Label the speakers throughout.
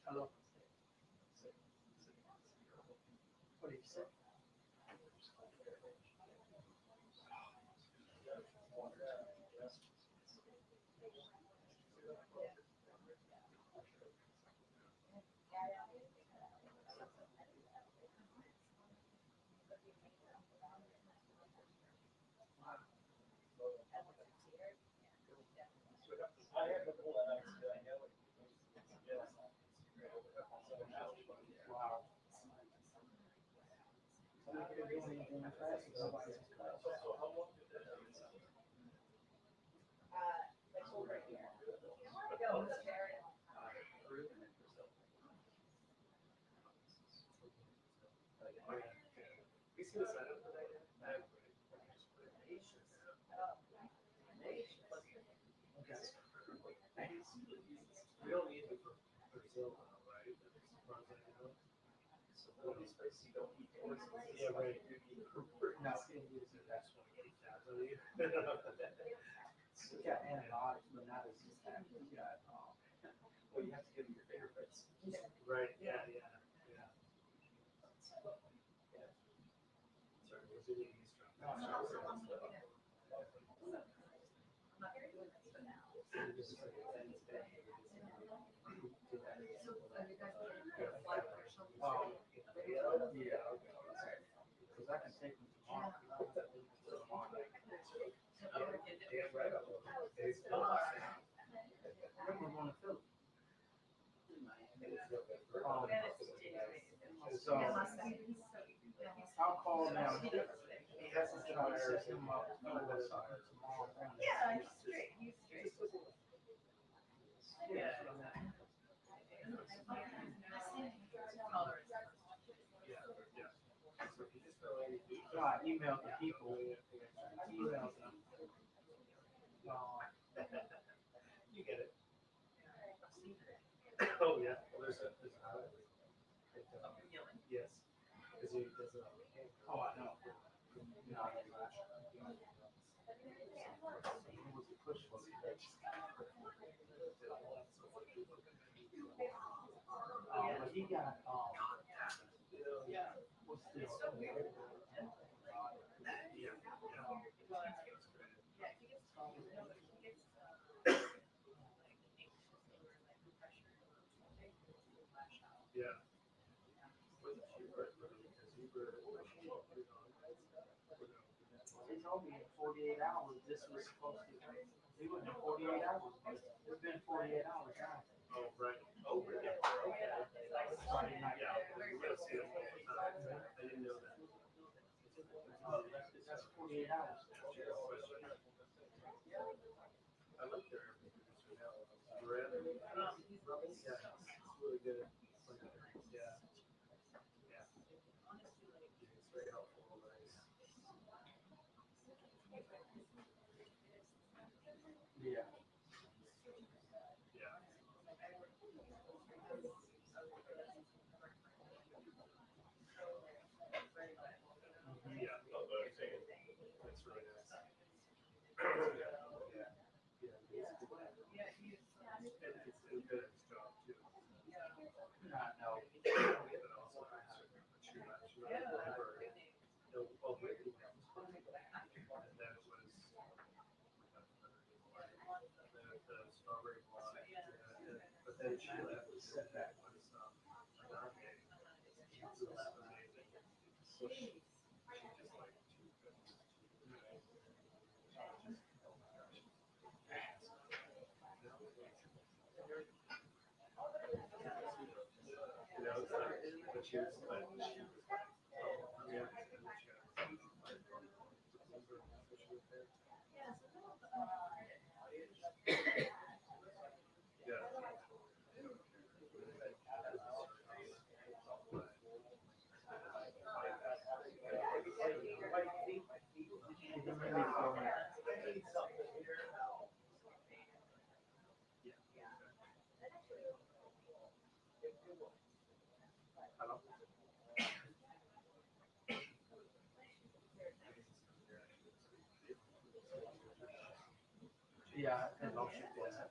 Speaker 1: Hello. What did you say? Wow. So you could do anything fast. Nobody's yeah, right. No, you got antibiotics, but not as you got well, you have to give them your fingerprints. Right. Yeah. Yeah. Yeah. Oh, yeah. Because I can take them tomorrow. When we're going to Philly. So I'll call now. He hasn't fired him up tomorrow.
Speaker 2: Yeah, he's straight. He's straight.
Speaker 1: Yeah. So I emailed the people. I emailed them. You get it. Oh yeah. Well, there's a highlight. Yes. Because he does it. Oh, I know. You know, it was a push for me. But he got what's this? Yeah. They told me in 48 hours this was supposed to be. It was in 48 hours. It's been 48 hours now. Oh, right. Oh, really? Friday night. Yeah. We're going to see them all the time. I didn't know that. Oh, that's 48 hours. I like their bread. Yeah, it's really good. Yeah. Yeah. It's very helpful. Nice. Yeah. Yeah. But then she left and said that was agave. It was amazing. So she just like too good. You know, it's like, but she was like, she was like, oh, yeah, and then she had like, so she was there. Yeah. Hello? Yeah, and I'll shoot that.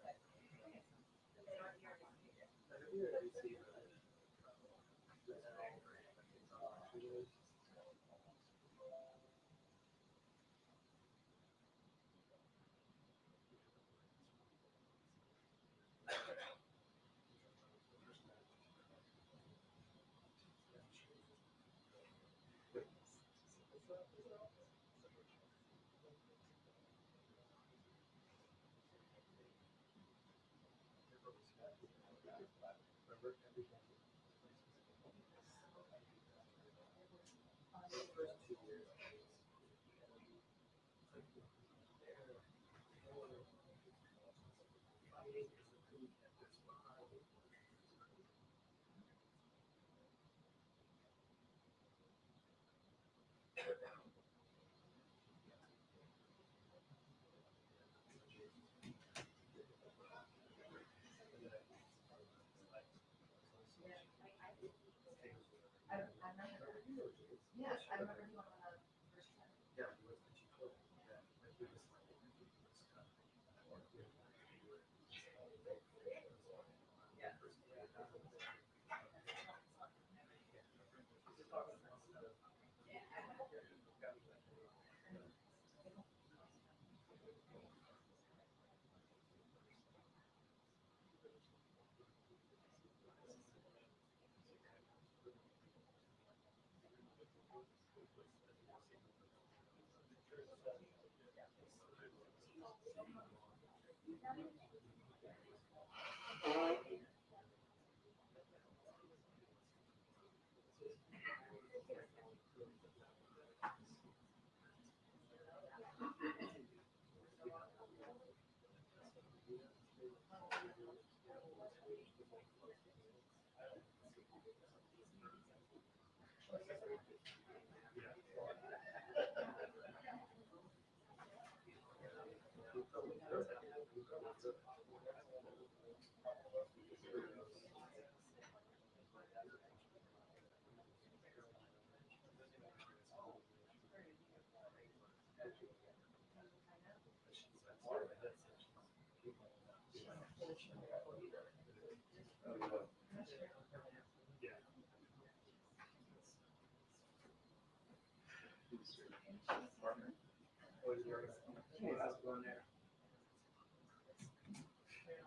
Speaker 2: Yes, I remember doing one of the first time.
Speaker 1: Yeah.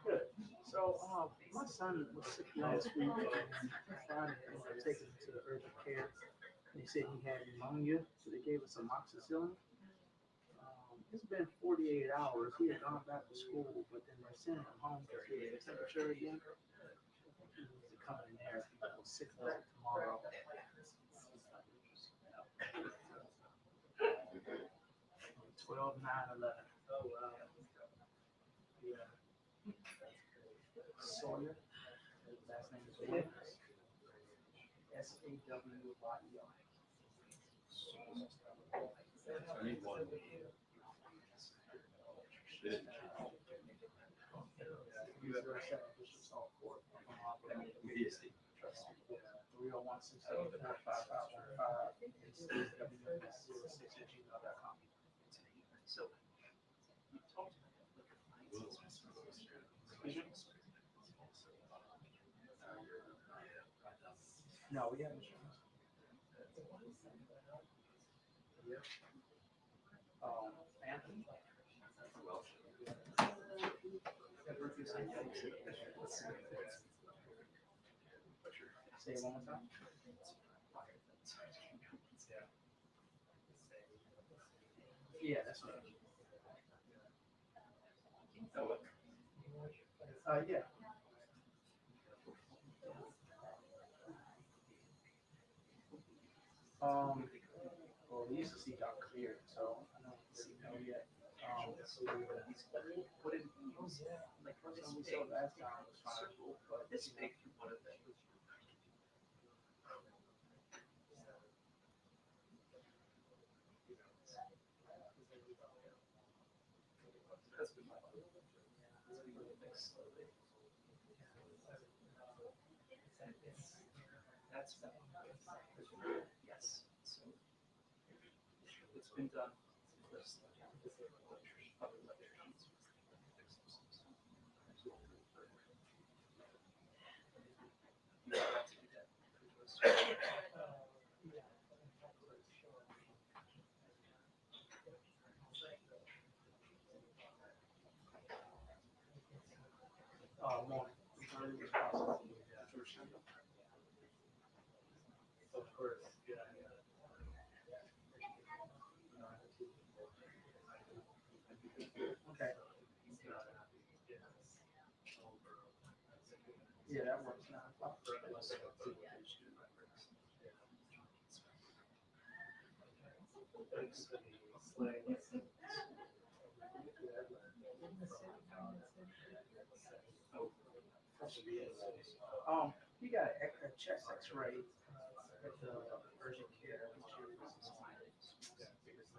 Speaker 1: Good. So, my son was sick last week. Friday, I taken him to the urgent care. They said he had pneumonia, so they gave us some amoxicillin. It's been 48 hours. He had gone back to school, but then they're sending him home to get the temperature again. He needs to come in there. He'll 6 o'clock tomorrow. 12/9/11. Oh wow. Yeah. Sawyer. His last name is Williams. Sawyer.
Speaker 3: I need one.
Speaker 1: You have a second Bishop Salt Court. 301-674-5515. It's SWS06@gmail.com. No, we have insurance. Anthony. Say it one more time. Yeah, that's right. Yeah. Well, we used to see Dr. Beard, so I don't really know yet. What did he use? Like, first time we saw last time was fine, but this big one of them. That's yes. So it's been done. Morning. Early as possible. Of course, yeah. Okay. Yeah, that works now. He got a chest X-ray at the urgent care.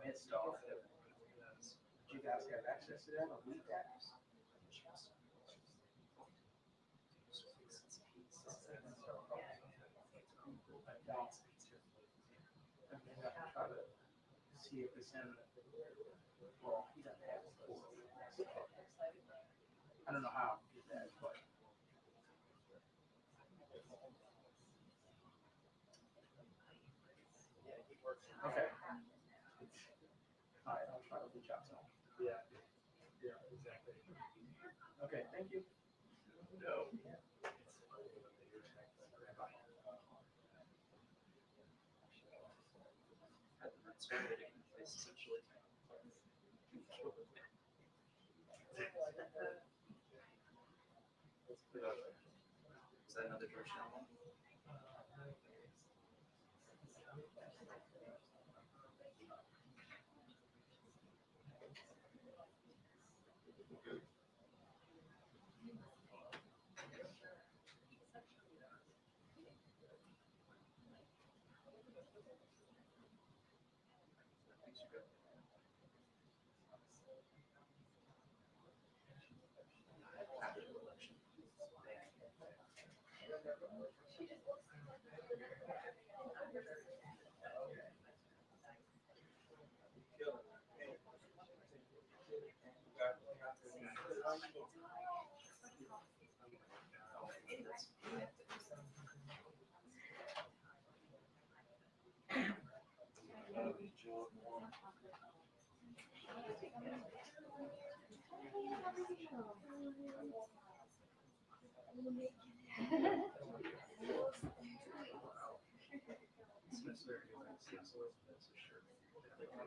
Speaker 1: Med Star. Do you guys have access to that or need that? No. I mean, I can try to see if it's in. Well, he doesn't have it. I don't know how to get that, but okay. All right, I'll try to reach out to him. Yeah. Yeah, exactly. Okay, thank you. No. Essentially. Is that another direction?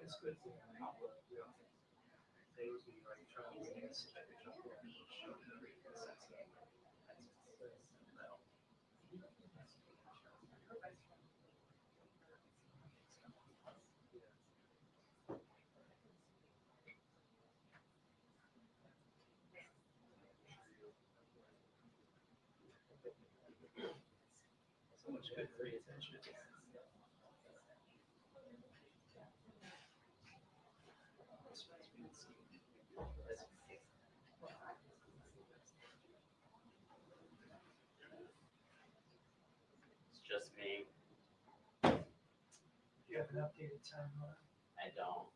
Speaker 1: It's good. They would be like trying to get us. So much good for your attention.
Speaker 3: It's just me.
Speaker 1: You have an updated timeline?
Speaker 3: I don't.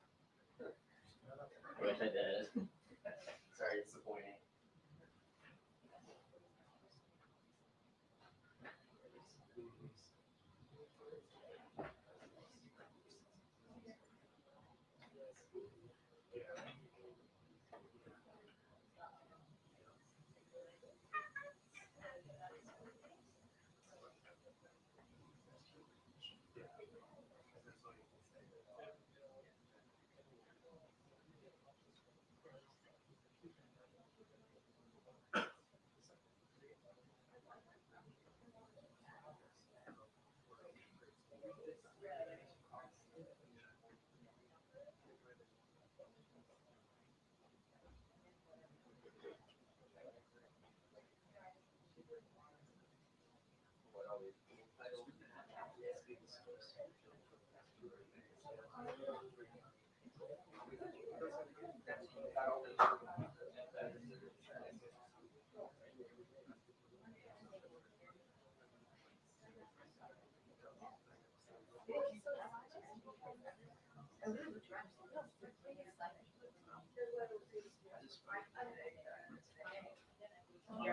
Speaker 3: I wish I did. Sorry, it's disappointing.
Speaker 2: Yeah,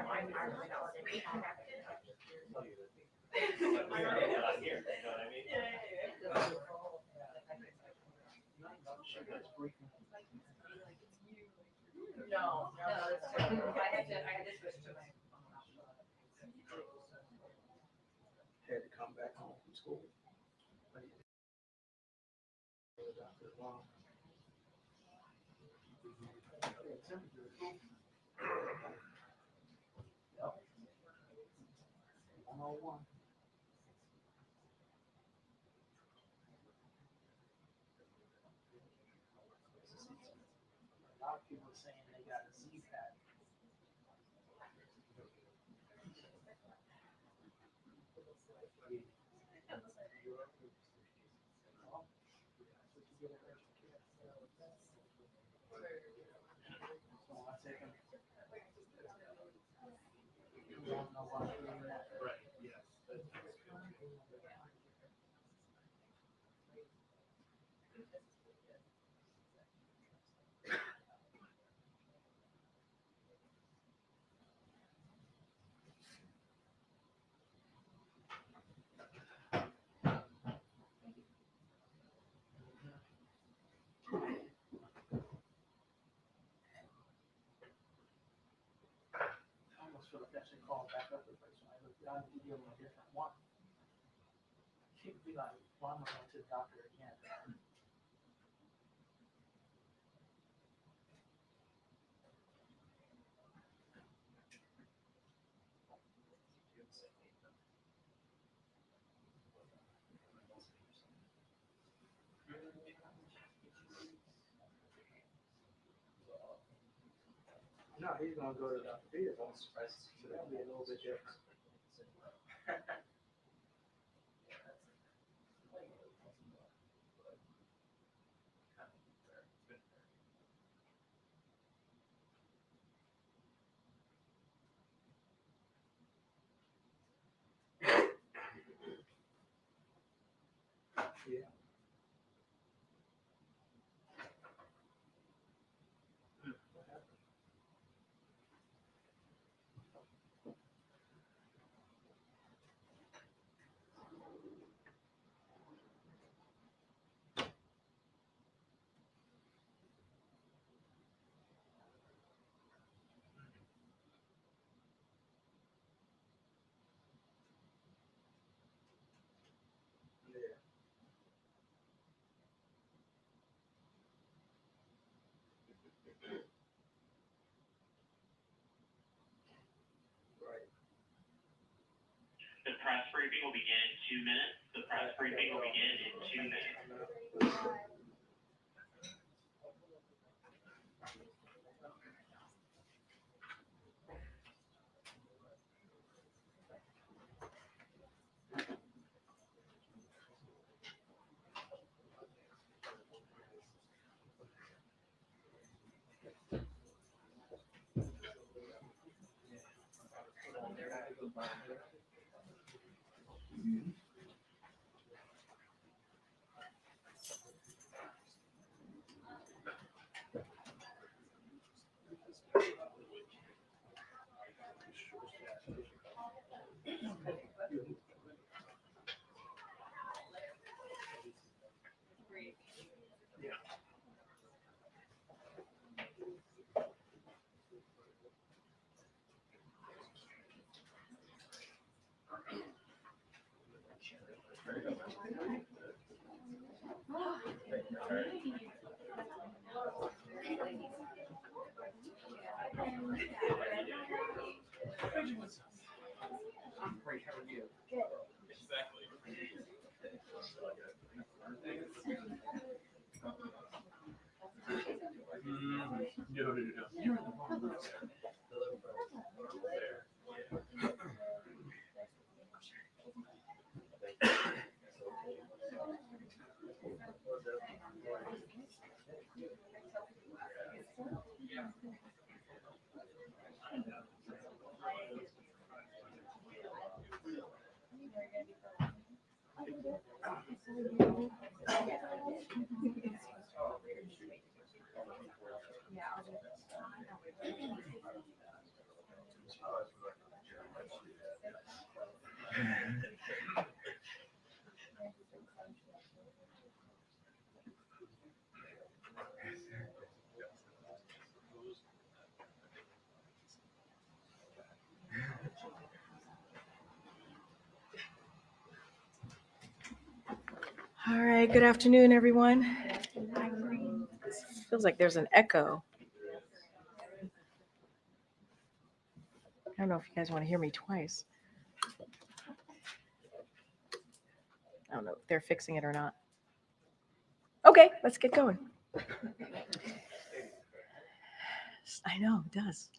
Speaker 2: I really don't. No, that's true. I had to switch to my.
Speaker 1: Had to come back home from school. Wow. Yep. 101. A lot of people are saying they got a Z-pad. Well, what you get at urgent care. So I take them. You don't know why I'm doing that.
Speaker 4: Right, yes.
Speaker 1: I almost feel like I should call back up the place when I look down and give them a different one. She'd be like, well, I'm going to the doctor again. No, he's gonna go to Dr. Peter's. I'm surprised. So that'll be a little bit different. Yeah. What happened? Yeah. Right.
Speaker 5: The press briefing will begin in 2 minutes. The press briefing will begin in 2 minutes.
Speaker 1: You're in the wrong room.
Speaker 4: All right, good afternoon, everyone. Feels like there's an echo. I don't know if you guys want to hear me twice. I don't know if they're fixing it or not. Okay, let's get going. I know, it does.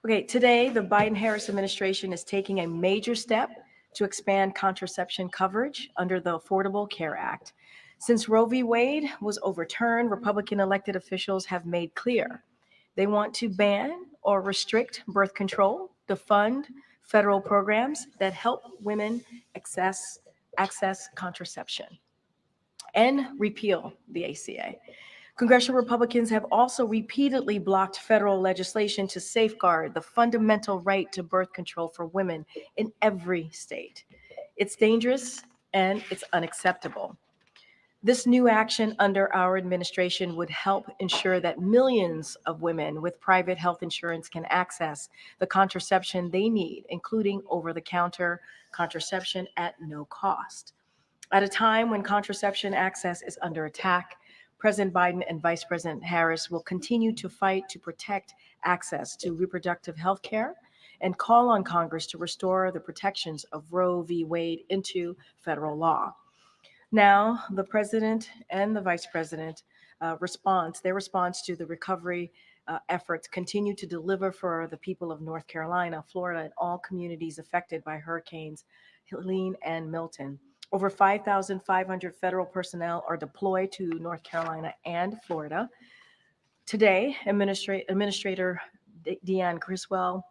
Speaker 4: Okay, today the Biden-Harris administration is taking a major step to expand contraception coverage under the Affordable Care Act. Since Roe v. Wade was overturned, Republican elected officials have made clear they want to ban or restrict birth control, defund federal programs that help women access contraception, and repeal the ACA. Congressional Republicans have also repeatedly blocked federal legislation to safeguard the fundamental right to birth control for women in every state. It's dangerous and it's unacceptable. This new action under our administration would help ensure that millions of women with private health insurance can access the contraception they need, including over-the-counter contraception at no cost. At a time when contraception access is under attack, President Biden and Vice President Harris will continue to fight to protect access to reproductive health care and call on Congress to restore the protections of Roe v. Wade into federal law. Now, the president and the vice president their response to the recovery efforts continue to deliver for the people of North Carolina, Florida, and all communities affected by hurricanes Helene and Milton. Over 5,500 federal personnel are deployed to North Carolina and Florida. Today, Administrator Deanne Criswell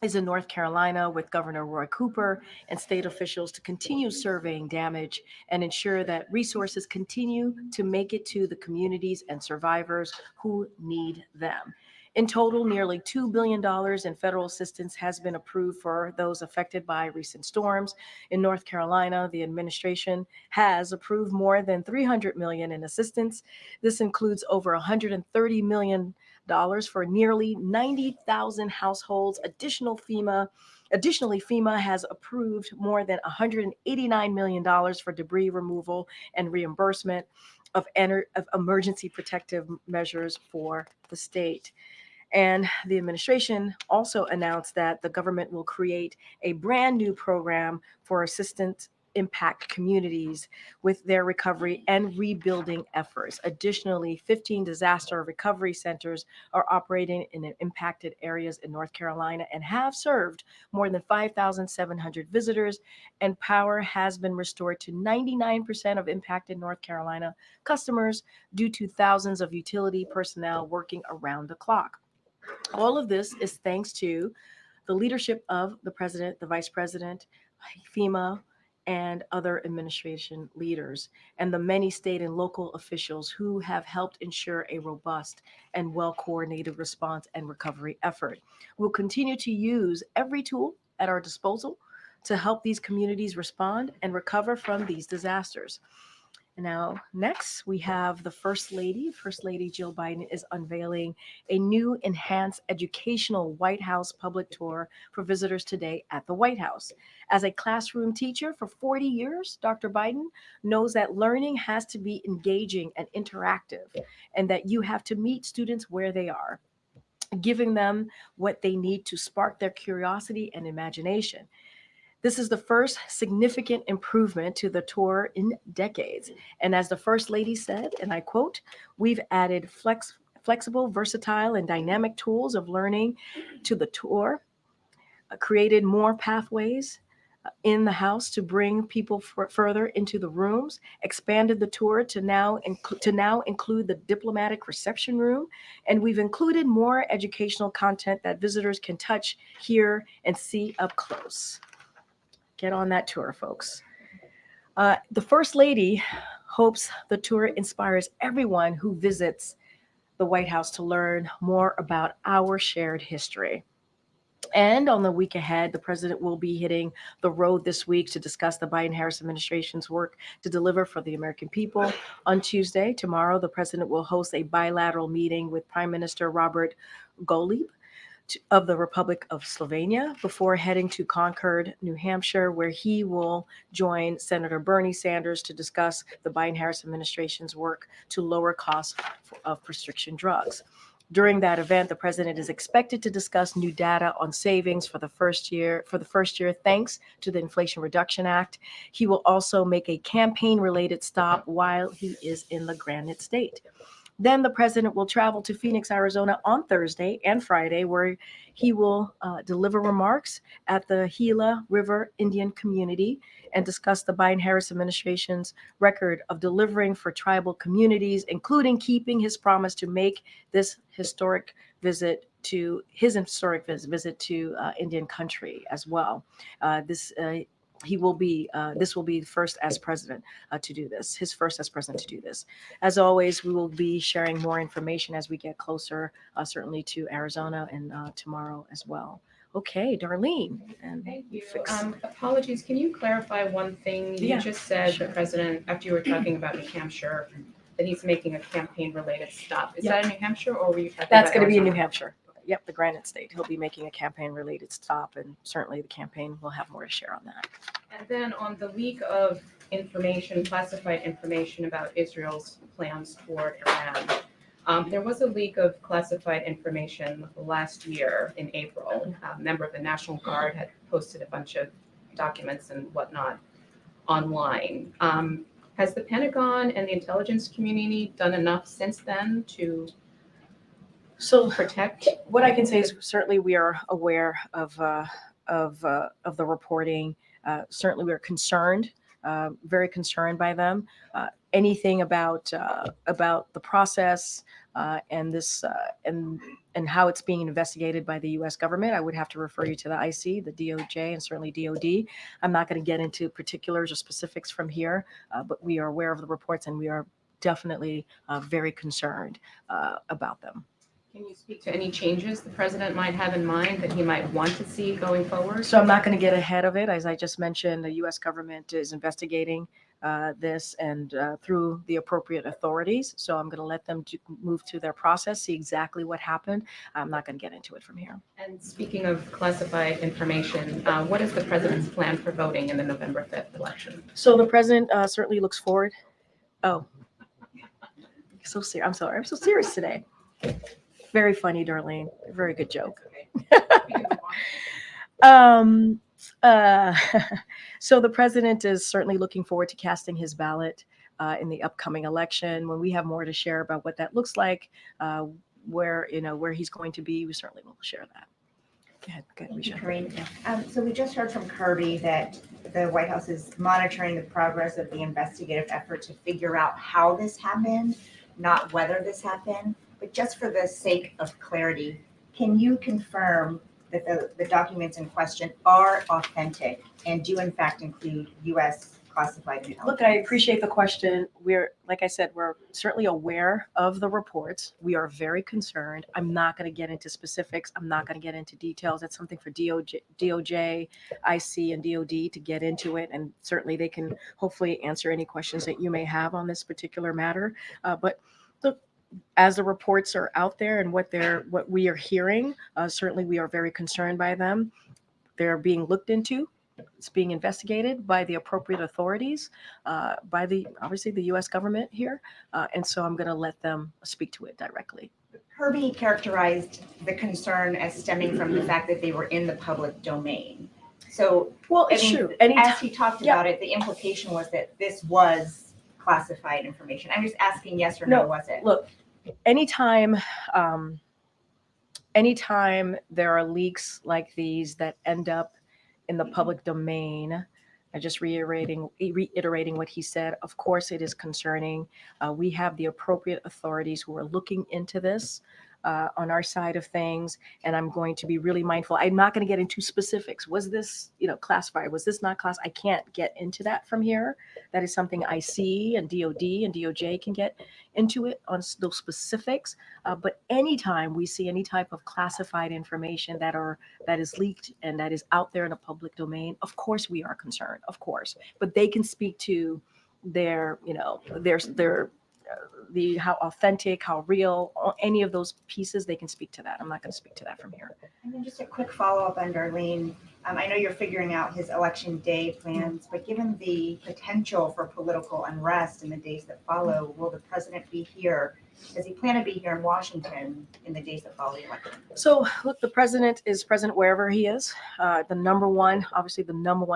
Speaker 4: is in North Carolina with Governor Roy Cooper and state officials to continue surveying damage and ensure that resources continue to make it to the communities and survivors who need them. In total, nearly $2 billion in federal assistance has been approved for those affected by recent storms. In North Carolina, the administration has approved more than $300 million in assistance. This includes over $130 million for nearly 90,000 households. Additionally, FEMA has approved more than $189 million for debris removal and reimbursement of emergency protective measures for the state. And the administration also announced that the government will create a brand new program for assistance impact communities with their recovery and rebuilding efforts. Additionally, 15 disaster recovery centers are operating in impacted areas in North Carolina and have served more than 5,700 visitors, and power has been restored to 99% of impacted North Carolina customers due to thousands of utility personnel working around the clock. All of this is thanks to the leadership of the president, the vice president, FEMA, and other administration leaders, and the many state and local officials who have helped ensure a robust and well-coordinated response and recovery effort. We'll continue to use every tool at our disposal to help these communities respond and recover from these disasters. Now, next, we have the First Lady. First Lady Jill Biden is unveiling a new enhanced educational White House public tour for visitors today at the White House. As a classroom teacher for 40 years, Dr. Biden knows that learning has to be engaging and interactive, and that you have to meet students where they are, giving them what they need to spark their curiosity and imagination. This is the first significant improvement to the tour in decades. And as the First Lady said, and I quote, we've added flexible, versatile, and dynamic tools of learning to the tour, created more pathways in the house to bring people further into the rooms, expanded the tour to now include the diplomatic reception room, and we've included more educational content that visitors can touch, hear, and see up close. Get on that tour, folks. The First Lady hopes the tour inspires everyone who visits the White House to learn more about our shared history. And on the week ahead, the president will be hitting the road this week to discuss the Biden-Harris administration's work to deliver for the American people. On Tuesday, tomorrow, the president will host a bilateral meeting with Prime Minister Robert Golub of the Republic of Slovenia before heading to Concord, New Hampshire, where he will join Senator Bernie Sanders to discuss the Biden-Harris administration's work to lower costs of prescription drugs. During that event, the president is expected to discuss new data on savings for the first year thanks to the Inflation Reduction Act. He will also make a campaign-related stop while he is in the Granite State. Then the president will travel to Phoenix, Arizona on Thursday and Friday, where he will deliver remarks at the Gila River Indian community and discuss the Biden-Harris administration's record of delivering for tribal communities, including keeping his promise to make this historic visit to Indian country as well. This will be first as president to do this. His first as president to do this. As always, we will be sharing more information as we get closer, certainly to Arizona and tomorrow as well. Okay, Darlene. And
Speaker 6: Thank you. Apologies, can you clarify one thing? You just said
Speaker 4: sure.
Speaker 6: the president, after you were talking about New Hampshire, that he's making a campaign-related stop. Is that in New Hampshire, or were you talking about
Speaker 4: That's going to be in New
Speaker 6: Arizona?
Speaker 4: Hampshire. Yep, the Granite State. He'll be making a campaign-related stop, and certainly the campaign will have more to share on that.
Speaker 6: And then on the leak of information, classified information about Israel's plans toward Iran, there was a leak of classified information last year in April. A member of the National Guard had posted a bunch of documents and whatnot online. Has the Pentagon and the intelligence community done enough since then to protect?
Speaker 4: What I can say is certainly we are aware of the reporting. Certainly we are concerned, very concerned by them. Anything about the process and this and how it's being investigated by the U.S. government, I would have to refer you to the IC, the DOJ, and certainly DOD. I'm not going to get into particulars or specifics from here, but we are aware of the reports and we are definitely very concerned about them.
Speaker 6: Can you speak to any changes the president might have in mind that he might want to see going forward?
Speaker 4: So I'm not going to get ahead of it. As I just mentioned, the U.S. government is investigating this and through the appropriate authorities. So I'm going to let them move through their process, see exactly what happened. I'm not going to get into it from here.
Speaker 6: And speaking of classified information, what is the president's plan for voting in the November 5th election?
Speaker 4: So the president certainly looks forward. Oh, so serious. I'm sorry. I'm so serious today. Very funny, Darlene. Very good joke. So the president is certainly looking forward to casting his ballot in the upcoming election. When we have more to share about what that looks like, where he's going to be, we certainly will share that. Go ahead,
Speaker 2: Thank you, Karine. So we just heard from Kirby that the White House is monitoring the progress of the investigative effort to figure out how this happened, not whether this happened. But just for the sake of clarity, can you confirm that the documents in question are authentic and do in fact include U.S. classified intelligence?
Speaker 4: Look, I appreciate the question. Like I said, we're certainly aware of the reports. We are very concerned. I'm not going to get into specifics. I'm not going to get into details. That's something for DOJ, IC, and DOD to get into it. And certainly they can hopefully answer any questions that you may have on this particular matter. But look, as the reports are out there and what we are hearing, certainly we are very concerned by them. They're being looked into. It's being investigated by the appropriate authorities, by obviously the U.S. government here. And so I'm going to let them speak to it directly.
Speaker 2: Kirby characterized the concern as stemming from the fact that they were in the public domain. So
Speaker 4: Well,
Speaker 2: I
Speaker 4: it's
Speaker 2: mean,
Speaker 4: true.
Speaker 2: as he talked about it, the implication was that this was classified information. I'm just asking yes or no,
Speaker 4: No,
Speaker 2: was it?
Speaker 4: Look, anytime, anytime there are leaks like these that end up in the public domain, I just reiterating what he said. Of course, it is concerning. We have the appropriate authorities who are looking into this on our side of things, and I'm going to be really mindful. I'm not going to get into specifics. Was this, classified? Was this not classified? I can't get into that from here. That is something I see, and DOD and DOJ can get into it on those specifics. But anytime we see any type of classified information that is leaked and that is out there in the public domain, of course we are concerned, of course. But they can speak to their, the how authentic, how real, any of those pieces, they can speak to that. I'm not going to speak to that from here.
Speaker 2: And then just a quick follow-up on Darlene. I know you're figuring out his election day plans, but given the potential for political unrest in the days that follow, will the president be here? Does he plan to be here in Washington in the days that follow the election?
Speaker 4: So, look, the president is present wherever he is. The number one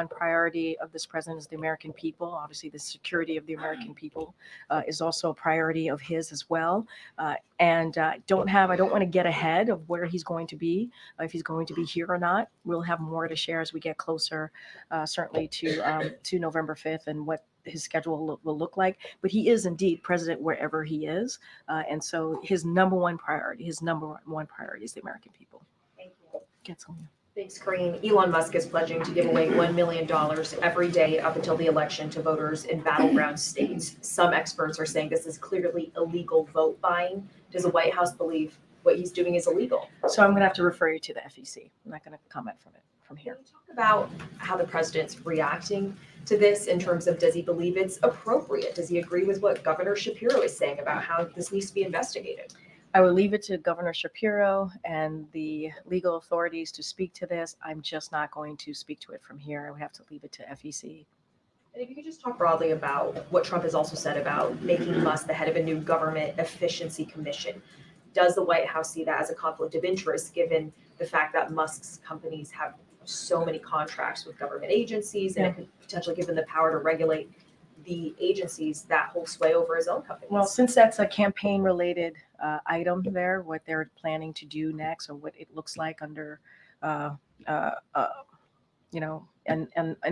Speaker 4: priority of this president is the American people. Obviously, the security of the American people is also a priority of his as well. And I don't want to get ahead of where he's going to be, if he's going to be here or not. We'll have more to share as we get closer, certainly to November 5th and what his schedule will look like. But he is indeed president wherever he is. And so his number one priority is the American people.
Speaker 2: Thank you.
Speaker 4: Get Sonia.
Speaker 7: Thanks, Karine. Elon Musk is pledging to give away $1 million every day up until the election to voters in battleground states. Some experts are saying this is clearly illegal vote buying. Does the White House believe what he's doing is illegal?
Speaker 4: So I'm going to have to refer you to the FEC. I'm not going to comment from here.
Speaker 7: Can you talk about how the president's reacting to this in terms of, does he believe it's appropriate? Does he agree with what Governor Shapiro is saying about how this needs to be investigated?
Speaker 4: I would leave it to Governor Shapiro and the legal authorities to speak to this. I'm just not going to speak to it from here. I would have to leave it to FEC.
Speaker 7: And if you could just talk broadly about what Trump has also said about making Musk the head of a new government efficiency commission. Does the White House see that as a conflict of interest, given the fact that Musk's companies have so many contracts with government agencies, and it could potentially give them the power to regulate the agencies that hold sway over his own companies?
Speaker 4: Well, since that's a campaign-related item there, what they're planning to do next, or what it looks like under, and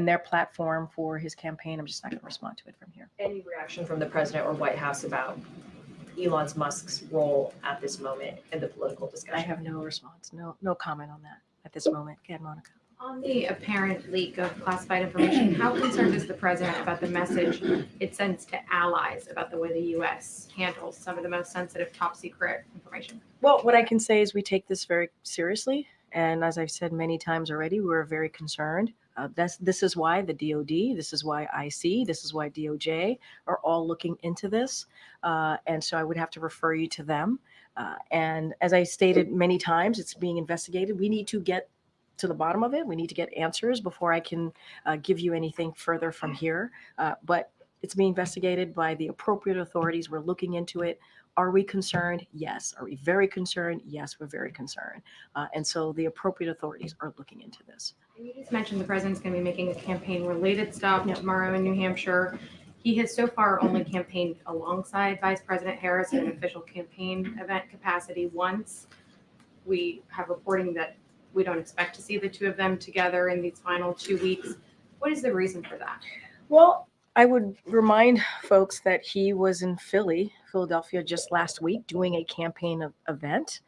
Speaker 4: their platform for his campaign, I'm just not going to respond to it from here.
Speaker 7: Any reaction from the president or White House about Elon Musk's role at this moment in the political discussion?
Speaker 4: I have no response, no comment on that at this moment. Go ahead, Monica.
Speaker 6: On the apparent leak of classified information, how concerned is the president about the message it sends to allies about the way the U.S. handles some of the most sensitive top secret information?
Speaker 4: Well, what I can say is we take this very seriously. And as I've said many times already, we're very concerned. This is why the DOD, this is why IC, this is why DOJ are all looking into this. And so I would have to refer you to them. And as I stated many times, it's being investigated. We need to get to the bottom of it. We need to get answers before I can give you anything further from here. But it's being investigated by the appropriate authorities. We're looking into it. Are we concerned? Yes. Are we very concerned? Yes, we're very concerned. And so the appropriate authorities are looking into this.
Speaker 6: And you just mentioned the president's going to be making a campaign-related stop tomorrow in New Hampshire. He has so far only campaigned alongside Vice President Harris in an official campaign event capacity once. We have reporting that we don't expect to see the two of them together in these final 2 weeks. What is the reason for that?
Speaker 4: Well, I would remind folks that he was in Philadelphia just last week doing a campaign event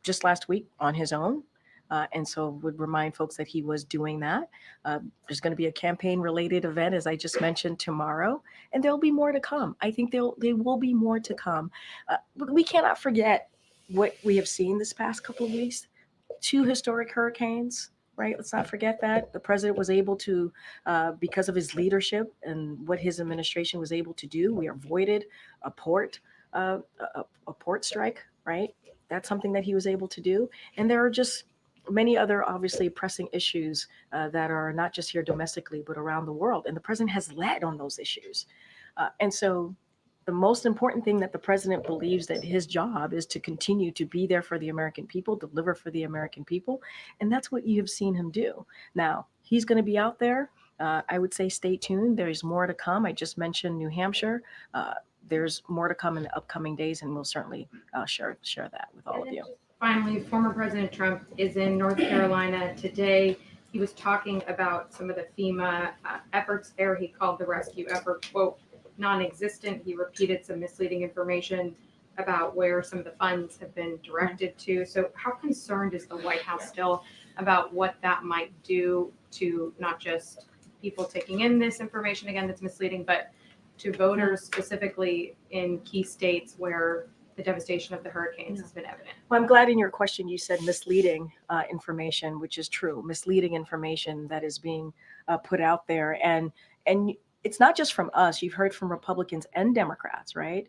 Speaker 4: just last week on his own. And so would remind folks that he was doing that. There's going to be a campaign related event, as I just mentioned, tomorrow, and there'll be more to come. I think there will be more to come. But we cannot forget what we have seen this past couple of weeks. 2 historic hurricanes, right? Let's not forget that. The president was able to, because of his leadership and what his administration was able to do, we avoided a port strike, right? That's something that he was able to do. And there are just many other obviously pressing issues that are not just here domestically, but around the world. And the president has led on those issues. And so the most important thing that the president believes that his job is to continue to be there for the American people, deliver for the American people. And that's what you have seen him do. Now, he's going to be out there. I would say stay tuned. There's more to come. I just mentioned New Hampshire. There's more to come in the upcoming days, and we'll certainly share that with all of you.
Speaker 6: Finally, former President Trump is in North Carolina today. He was talking about some of the FEMA efforts there. He called the rescue effort, quote, non-existent. He repeated some misleading information about where some of the funds have been directed to. So how concerned is the White House still about what that might do to not just people taking in this information, again, that's misleading, but to voters specifically in key states where the devastation of the hurricanes has been evident?
Speaker 4: Well, I'm glad in your question you said misleading information, which is true. Misleading information that is being put out there, and it's not just from us. You've heard from Republicans and Democrats, right,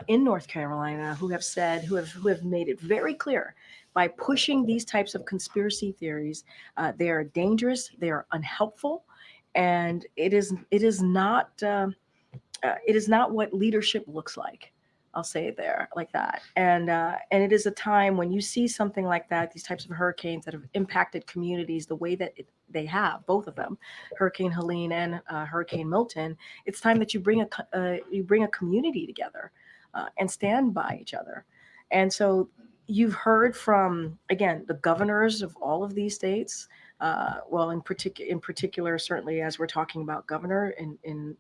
Speaker 4: in North Carolina, who have made it very clear by pushing these types of conspiracy theories. They are dangerous. They are unhelpful, and it is not what leadership looks like. I'll say it there like that. And it is a time when you see something like that, these types of hurricanes that have impacted communities the way that they have, both of them, Hurricane Helene and Hurricane Milton. It's time that you bring a community together and stand by each other. And so you've heard from, again, the governors of all of these states. Well, in particular, certainly as we're talking about governor in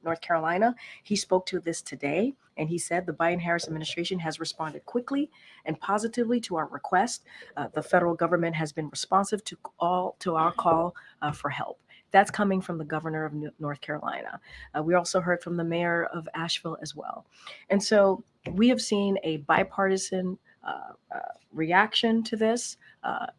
Speaker 4: North Carolina, he spoke to this today, and he said the Biden-Harris administration has responded quickly and positively to our request. The federal government has been responsive to our call for help. That's coming from the governor of North Carolina. We also heard from the mayor of Asheville as well. And so we have seen a bipartisan reaction to this,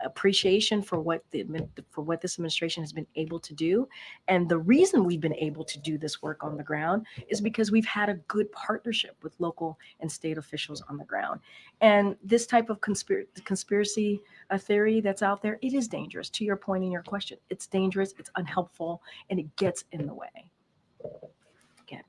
Speaker 4: appreciation for what this administration has been able to do. And the reason we've been able to do this work on the ground is because we've had a good partnership with local and state officials on the ground. And this type of conspiracy theory that's out there, it is dangerous. To your point in your question, it's dangerous, it's unhelpful, and it gets in the way. Again.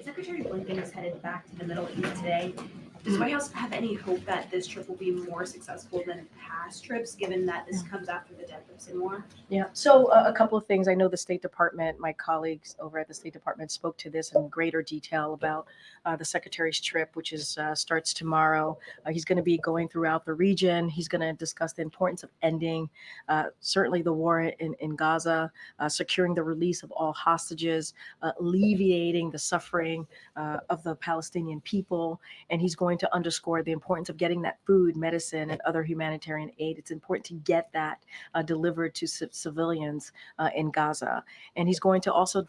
Speaker 7: Secretary Blinken is headed back to the Middle East today. Does the White House have any hope that this trip will be more successful than past trips, given that this comes after the death of Sinwar?
Speaker 4: Yeah. So a couple of things. I know the State Department, my colleagues over at the State Department spoke to this in greater detail about the Secretary's trip, which starts tomorrow. He's going to be going throughout the region. He's going to discuss the importance of ending certainly the war in Gaza, securing the release of all hostages, alleviating the suffering of the Palestinian people. And he's going to underscore the importance of getting that food, medicine, and other humanitarian aid. It's important to get that delivered to civilians in Gaza. And he's going to also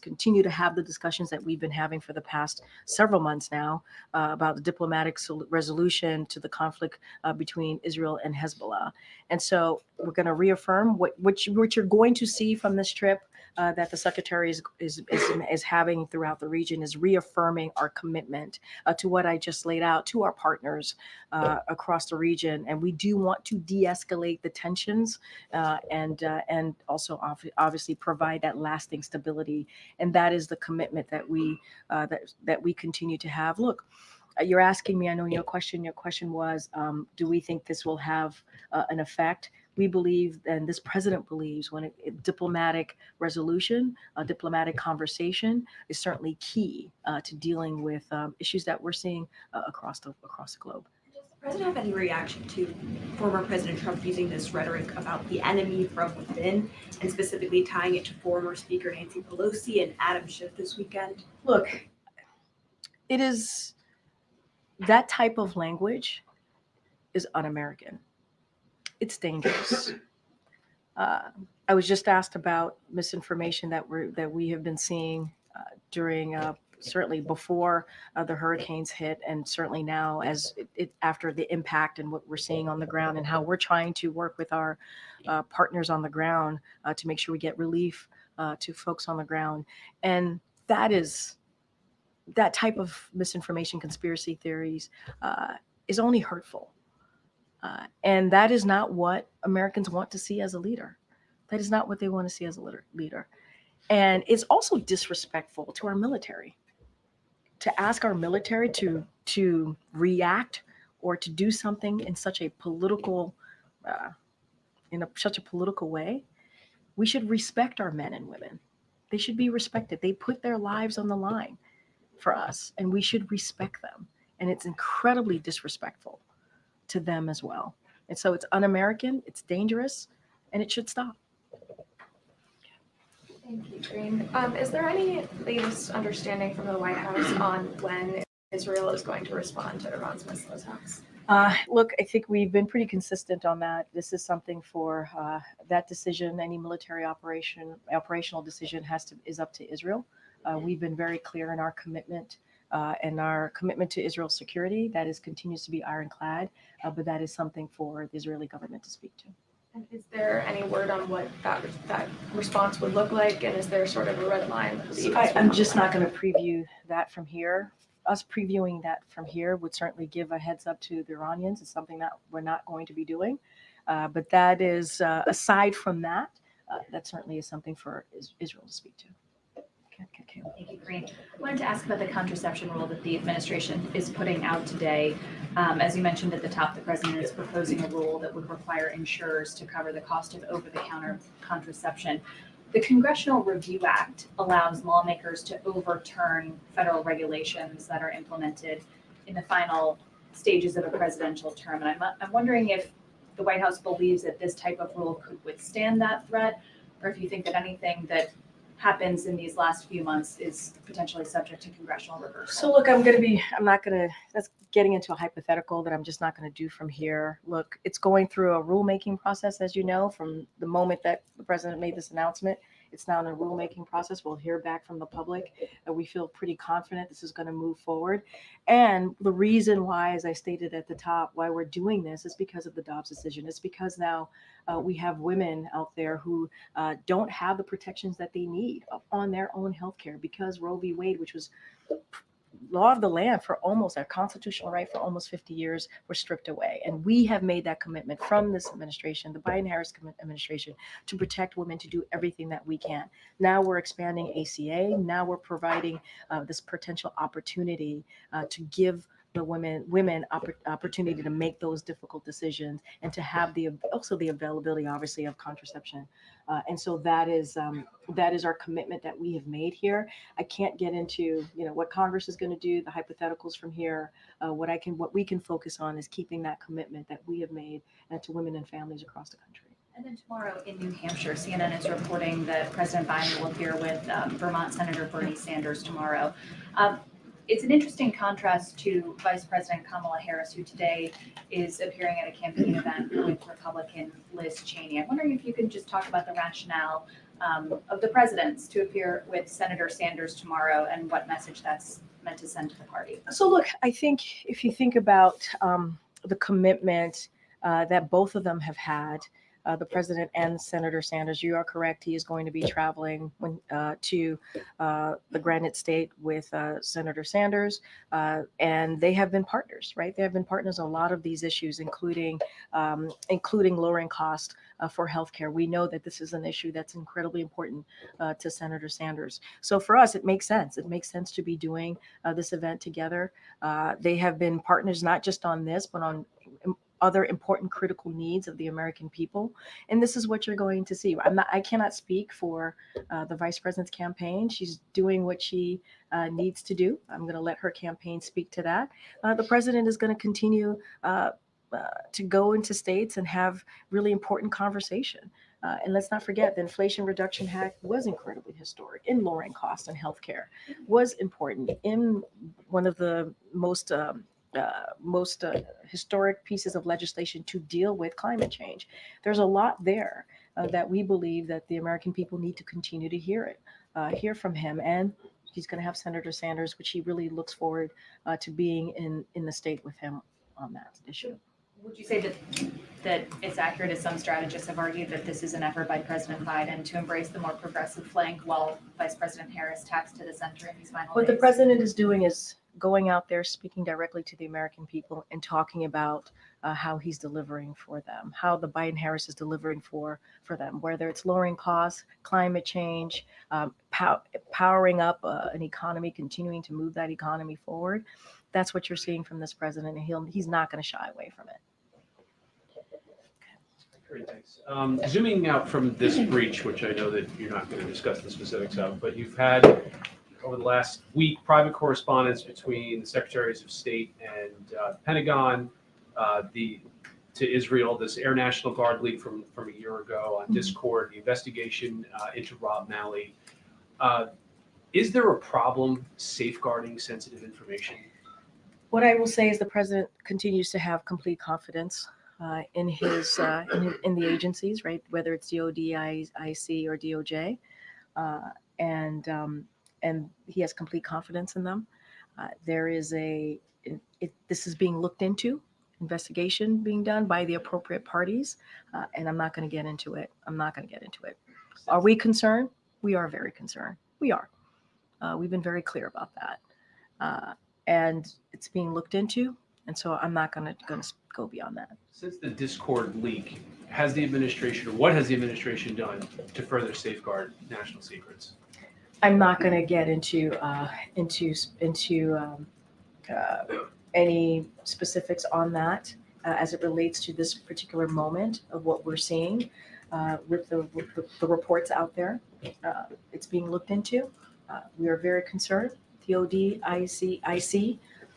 Speaker 4: continue to have the discussions that we've been having for the past several months now about the diplomatic resolution to the conflict between Israel and Hezbollah. And so we're going to reaffirm what you're going to see from this trip that the Secretary is having throughout the region is reaffirming our commitment to what I just laid out to our partners across the region. And we do want to de-escalate the tensions and also obviously provide that lasting stability. And that is the commitment that we continue to have. Look, you're asking me, I know your question was, do we think this will have an effect? We believe, and this president believes, when a diplomatic resolution, a diplomatic conversation is certainly key to dealing with issues that we're seeing across the globe.
Speaker 7: Does the president have any reaction to former President Trump using this rhetoric about the enemy from within, and specifically tying it to former Speaker Nancy Pelosi and Adam Schiff this weekend?
Speaker 4: Look, it is that type of language is un-American. It's dangerous. I was just asked about misinformation that we have been seeing during certainly before the hurricanes hit, and certainly now as after the impact and what we're seeing on the ground, and how we're trying to work with our partners on the ground to make sure we get relief to folks on the ground. And that type of misinformation, conspiracy theories is only hurtful. And that is not what Americans want to see as a leader. That is not what they want to see as a leader. And it's also disrespectful to our military to ask our military to react or to do something in such a political such a political way. We should respect our men and women. They should be respected. They put their lives on the line for us, and we should respect them. And it's incredibly disrespectful to them as well. And so it's un-American, it's dangerous, and it should stop.
Speaker 8: Thank you, Karine. Is there any latest understanding from the White House on when Israel is going to respond to Iran's missile attacks?
Speaker 4: Look, I think we've been pretty consistent on that. This is something for that decision. Any military operational decision is up to Israel. We've been very clear in our commitment and our commitment to Israel's security. That continues to be ironclad, but that is something for the Israeli government to speak to.
Speaker 8: And is there any word on what that response would look like? And is there sort of a red line?
Speaker 4: I'm just not going to preview that from here. Us previewing that from here would certainly give a heads up to the Iranians. It's something that we're not going to be doing. But that is, aside from that, that certainly is something for Israel to speak to.
Speaker 9: Thank you, Karine. I wanted to ask about the contraception rule that the administration is putting out today. As you mentioned at the top, the president is proposing a rule that would require insurers to cover the cost of over-the-counter contraception. The Congressional Review Act allows lawmakers to overturn federal regulations that are implemented in the final stages of a presidential term. And I'm wondering if the White House believes that this type of rule could withstand that threat, or if you think that anything that happens in these last few months is potentially subject to congressional reversal.
Speaker 4: So look, that's getting into a hypothetical that I'm just not going to do from here. Look, it's going through a rulemaking process, as you know, from the moment that the president made this announcement. It's now in a rulemaking process. We'll hear back from the public. We feel pretty confident this is going to move forward. And the reason why, as I stated at the top, why we're doing this is because of the Dobbs decision. It's because now we have women out there who don't have the protections that they need on their own health care because Roe v. Wade, which was law of the land for almost our constitutional right for almost 50 years, were stripped away. And we have made that commitment from this administration, the Biden-Harris administration, to protect women, to do everything that we can. Now we're expanding ACA. Now we're providing this potential opportunity to give the women opportunity to make those difficult decisions and to have also the availability, obviously, of contraception. And so that is our commitment that we have made here. I can't get into what Congress is going to do, the hypotheticals from here. What we can focus on is keeping that commitment that we have made to women and families across the country.
Speaker 9: And then tomorrow in New Hampshire, CNN is reporting that President Biden will appear with Vermont Senator Bernie Sanders tomorrow. It's an interesting contrast to Vice President Kamala Harris, who today is appearing at a campaign event with Republican Liz Cheney. I'm wondering if you could just talk about the rationale of the presidents to appear with Senator Sanders tomorrow and what message that's meant to send to the party.
Speaker 4: So look, I think if you think about the commitment that both of them have had, the president and Senator Sanders, you are correct. He is going to be traveling to the Granite State with Senator Sanders, and they have been partners, right? They have been partners on a lot of these issues, including lowering cost for healthcare. We know that this is an issue that's incredibly important to Senator Sanders. So for us, it makes sense. It makes sense to be doing this event together. They have been partners not just on this, but on other important critical needs of the American people. And this is what you're going to see. I cannot speak for the vice president's campaign. She's doing what she needs to do. I'm going to let her campaign speak to that. The president is going to continue to go into states and have really important conversation. And let's not forget the Inflation Reduction Act was incredibly historic in lowering costs in healthcare, was important in one of the most historic pieces of legislation to deal with climate change. There's a lot there that we believe that the American people need to continue to hear from him. And he's going to have Senator Sanders, which he really looks forward to being in the state with him on that issue.
Speaker 9: Would you say that it's accurate, as some strategists have argued, that this is an effort by President Biden to embrace the more progressive flank while Vice President Harris tacks to the center in these final days?
Speaker 4: What the president is doing is going out there, speaking directly to the American people and talking about how he's delivering for them, how the Biden-Harris is delivering for them, whether it's lowering costs, climate change, powering up an economy, continuing to move that economy forward. That's what you're seeing from this president, and he's not going to shy away from it.
Speaker 10: Great, thanks. Zooming out from this breach, which I know that you're not going to discuss the specifics of, but you've had over the last week private correspondence between the secretaries of state and the Pentagon, to Israel, this Air National Guard leak from a year ago on Discord, the investigation into Rob Malley. Is there a problem safeguarding sensitive information?
Speaker 4: What I will say is the president continues to have complete confidence in his in the agencies, right? Whether it's DOD, IC, or DOJ, and he has complete confidence in them. There is this is being looked into, investigation being done by the appropriate parties, and I'm not going to get into it. Are we concerned? We are very concerned. We are. We've been very clear about that, and it's being looked into, and so I'm not going to go beyond that.
Speaker 10: Since the Discord leak, has the administration, or what has the administration done to further safeguard national secrets?
Speaker 4: I'm not going to get into any specifics on that as it relates to this particular moment of what we're seeing with the reports out there. It's being looked into. We are very concerned. DOD, IC,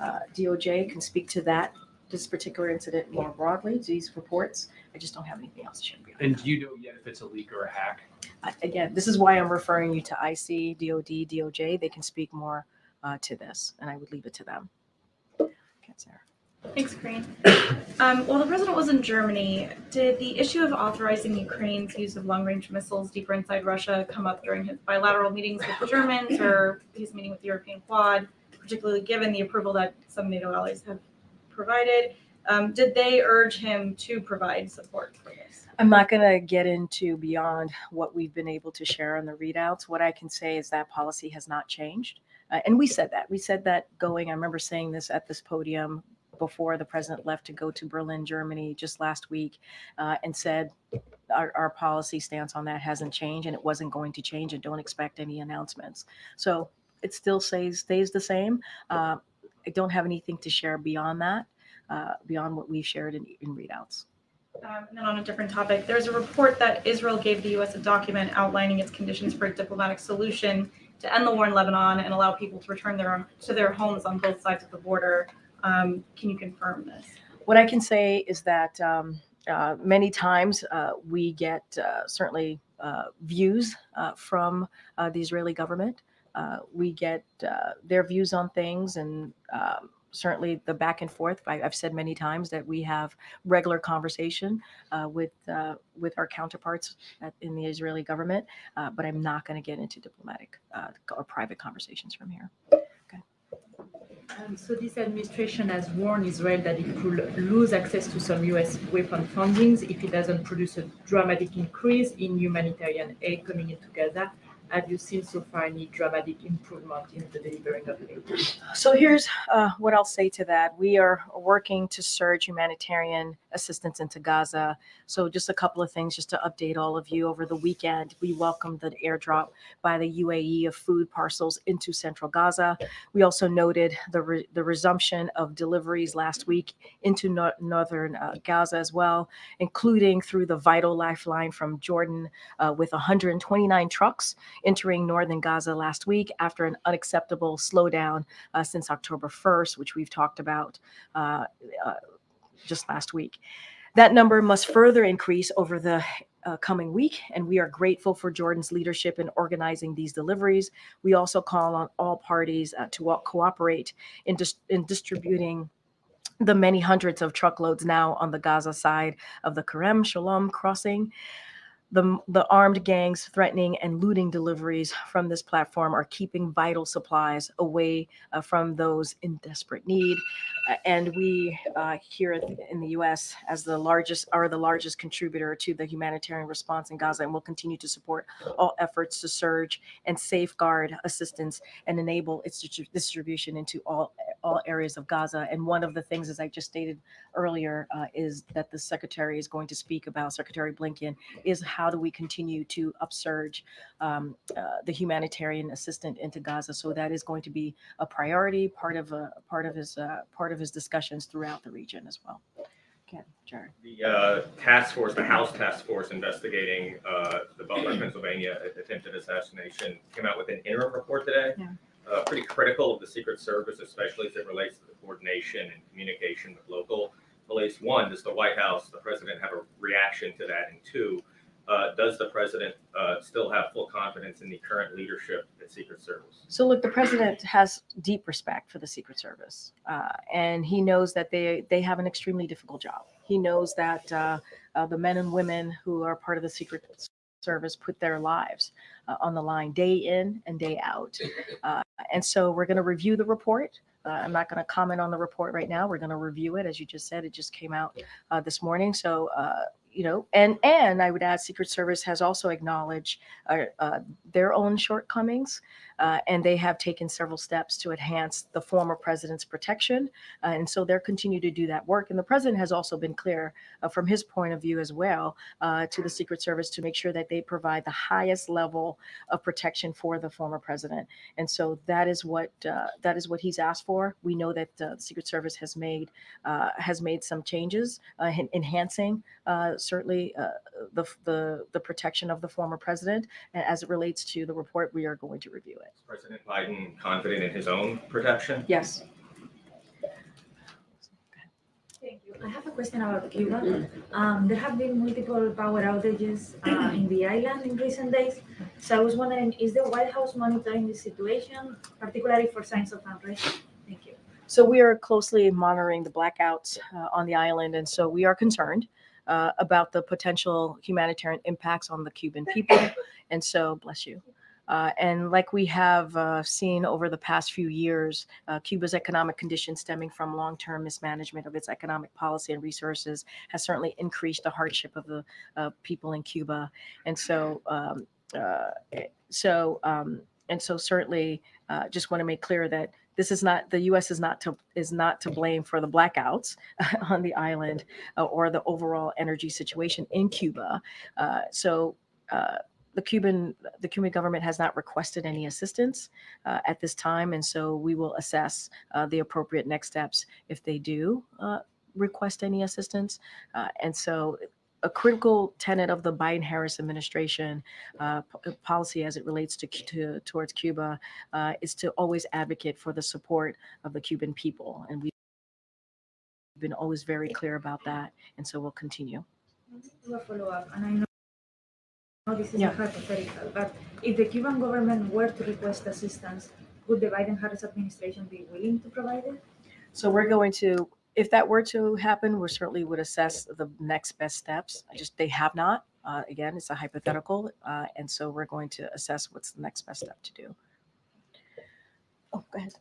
Speaker 4: DOJ can speak to this particular incident more broadly, these reports. I just don't have anything else to share beyond
Speaker 10: And
Speaker 4: that.
Speaker 10: do you know yet if it's a leak or a hack?
Speaker 4: Again, this is why I'm referring you to IC, DOD, DOJ. They can speak more to this, and I would leave it to them. Sarah.
Speaker 11: Thanks, Karine. While the president was in Germany, did the issue of authorizing Ukraine's use of long-range missiles deeper inside Russia come up during his bilateral meetings with the Germans or his meeting with the European Quad, particularly given the approval that some NATO allies have provided? Did they urge him to provide support for this?
Speaker 4: I'm not going to get into beyond what we've been able to share on the readouts. What I can say is that policy has not changed. And we said that. We said that I remember saying this at this podium before the president left to go to Berlin, Germany just last week, and said our policy stance on that hasn't changed and it wasn't going to change, and don't expect any announcements. So it still stays the same. I don't have anything to share beyond that, beyond what we've shared in readouts.
Speaker 11: And then on a different topic, there's a report that Israel gave the U.S. a document outlining its conditions for a diplomatic solution to end the war in Lebanon and allow people to return to their homes on both sides of the border. Can you confirm this?
Speaker 4: What I can say is that many times we get certainly views from the Israeli government. We get their views on things, and certainly the back and forth. I've said many times that we have regular conversation with our counterparts in the Israeli government, but I'm not going to get into diplomatic or private conversations from here.
Speaker 12: So this administration has warned Israel that it could lose access to some U.S. weapon fundings if it doesn't produce a dramatic increase in humanitarian aid coming into Gaza. Have you seen so far any dramatic improvement in the delivering of aid?
Speaker 4: So here's what I'll say to that. We are working to surge humanitarian assistance into Gaza. So just a couple of things just to update all of you. Over the weekend, we welcomed the airdrop by the UAE of food parcels into central Gaza. We also noted the resumption of deliveries last week into northern Gaza as well, including through the Vital Lifeline from Jordan with 129 trucks entering northern Gaza last week after an unacceptable slowdown since October 1st, which we've talked about just last week. That number must further increase over the coming week, and we are grateful for Jordan's leadership in organizing these deliveries. We also call on all parties to cooperate in distributing the many hundreds of truckloads now on the Gaza side of the Kerem Shalom crossing. The armed gangs threatening and looting deliveries from this platform are keeping vital supplies away from those in desperate need. And we here in the U.S. are the largest contributor to the humanitarian response in Gaza, and will continue to support all efforts to surge and safeguard assistance and enable its distribution into all all areas of Gaza. And one of the things, as I just stated earlier, is that the Secretary is going to speak about, Secretary Blinken, is how do we continue to upsurge the humanitarian assistance into Gaza. So that is going to be a priority, part of his discussions throughout the region as well. Okay, Jared.
Speaker 13: The House task force investigating the Butler, Pennsylvania attempted assassination came out with an interim report today.
Speaker 4: Yeah.
Speaker 13: Pretty critical of the Secret Service, especially as it relates to the coordination and communication with local police. One, does the White House, the president, have a reaction to that? And two, does the president still have full confidence in the current leadership at Secret Service?
Speaker 4: So look, the president has deep respect for the Secret Service, and he knows that they have an extremely difficult job. He knows that the men and women who are part of the Secret Service put their lives on the line day in and day out. And so we're going to review the report. I'm not going to comment on the report right now. We're going to review it. As you just said, it just came out this morning. So, and I would add Secret Service has also acknowledged their own shortcomings, and they have taken several steps to enhance the former president's protection. And so they'll continue to do that work. And the president has also been clear from his point of view as well to the Secret Service to make sure that they provide the highest level of protection for the former president. And so that is what he's asked for. We know that the Secret Service has made some changes, enhancing certainly the protection of the former president. And as it relates to the report, we are going to review it.
Speaker 13: Is President Biden confident in his own protection?
Speaker 4: Yes.
Speaker 14: Thank you. I have a question about Cuba. There have been multiple power outages in the island in recent days. So I was wondering, is the White House monitoring the situation, particularly for signs of unrest? Thank you.
Speaker 4: So we are closely monitoring the blackouts on the island, and so we are concerned about the potential humanitarian impacts on the Cuban people. And so, bless you. And like we have seen over the past few years, Cuba's economic conditions stemming from long-term mismanagement of its economic policy and resources has certainly increased the hardship of the people in Cuba. And so, certainly, just want to make clear that this is not, the U.S. is not to blame for the blackouts on the island or the overall energy situation in Cuba. The Cuban government has not requested any assistance at this time, and so we will assess the appropriate next steps if they do request any assistance. And so a critical tenet of the Biden-Harris administration policy as it relates towards Cuba is to always advocate for the support of the Cuban people. And we've been always very clear about that. And so we'll continue.
Speaker 14: Do a follow-up, and I know this is a hypothetical, but if the Cuban government were to request assistance, would the Biden-Harris administration be willing to provide it?
Speaker 4: So we're going to, if that were to happen, we certainly would assess the next best steps. They have not. Again, it's a hypothetical, and so we're going to assess what's the next best step to do. Oh, go ahead.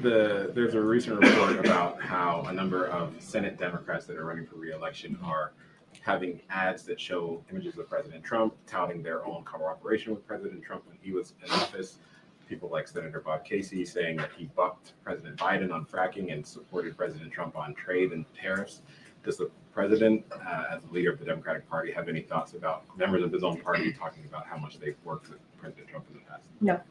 Speaker 15: There's a recent report about how a number of Senate Democrats that are running for re-election are having ads that show images of President Trump, touting their own cooperation with President Trump when he was in office. People like Senator Bob Casey saying that he bucked President Biden on fracking and supported President Trump on trade and tariffs. Does the president, as the leader of the Democratic Party, have any thoughts about members of his own party talking about how much they've worked with President Trump in the past?
Speaker 4: No.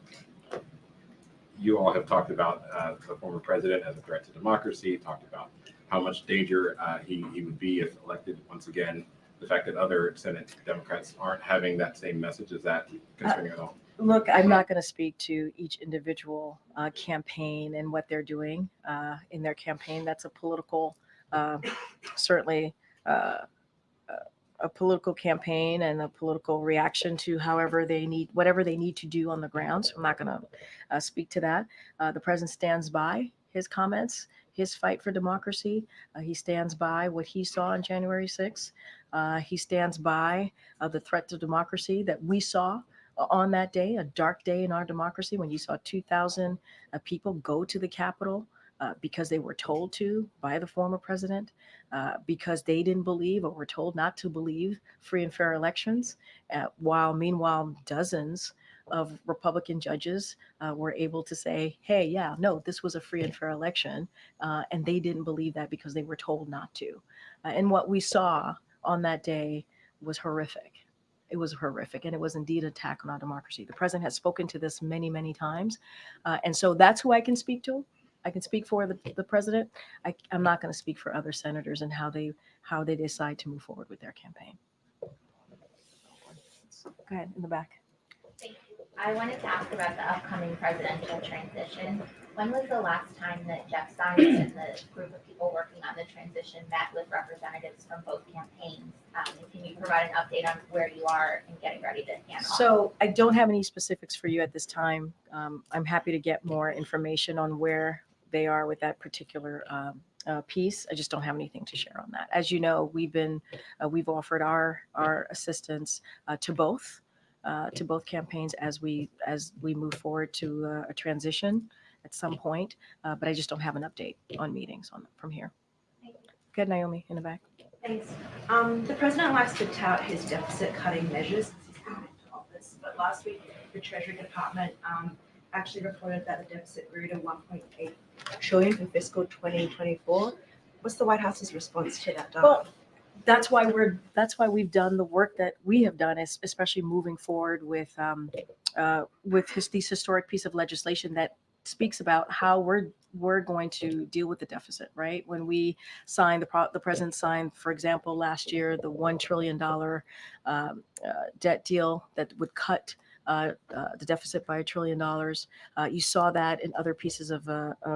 Speaker 15: You all have talked about the former president as a threat to democracy, talked about how much danger he would be if elected once again. The fact that other Senate Democrats aren't having that same message, is that concerning at all?
Speaker 4: Look, I'm not going to speak to each individual campaign and what they're doing in their campaign. That's a political, certainly a political campaign and a political reaction to whatever they need to do on the ground. So I'm not going to speak to that. The president stands by his comments, his fight for democracy. He stands by what he saw on January 6th. He stands by the threat to democracy that we saw on that day, a dark day in our democracy, when you saw 2,000 people go to the Capitol because they were told to by the former president, because they didn't believe or were told not to believe free and fair elections, while meanwhile dozens of Republican judges were able to say, hey, yeah, no, this was a free and fair election. And they didn't believe that because they were told not to. And what we saw on that day was horrific. It was horrific, and it was indeed an attack on our democracy. The president has spoken to this many, many times. And so that's who I can speak to. I can speak for the president. I'm not going to speak for other senators and how they decide to move forward with their campaign. Go ahead, in the back.
Speaker 2: Thank you. I wanted to ask about the upcoming presidential transition. When was the last time that Jeff Science and the group of people working on the transition met with representatives from both campaigns? And can you provide an update on where you are in getting ready to hand off?
Speaker 4: So I don't have any specifics for you at this time. I'm happy to get more information on where they are with that particular piece. I just don't have anything to share on that. As you know, we've offered our assistance to both campaigns as we move forward to a transition at some point. But I just don't have an update on meetings from here. Good, Naomi, in the back.
Speaker 16: Thanks. The president likes to tout his deficit cutting measures since he's come into office, but last week the Treasury Department actually reported that the deficit grew to 1.8 trillion for fiscal 2024. What's the White House's response to that data?
Speaker 4: Well, that's why we've done the work that we have done, especially moving forward with this historic piece of legislation that speaks about how we're going to deal with the deficit, right? When we signed, the president signed, for example, last year, the $1 trillion debt deal that would cut the deficit by $1 trillion. You saw that in other pieces of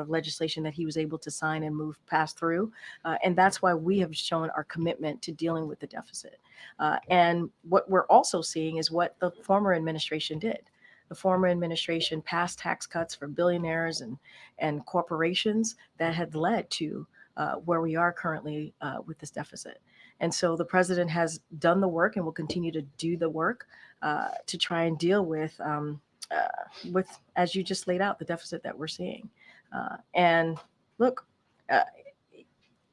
Speaker 4: legislation that he was able to sign and pass through. And that's why we have shown our commitment to dealing with the deficit. And what we're also seeing is what the former administration did. The former administration passed tax cuts for billionaires and corporations that had led to where we are currently with this deficit. And so the president has done the work and will continue to do the work to try and deal with, as you just laid out, the deficit that we're seeing. And look,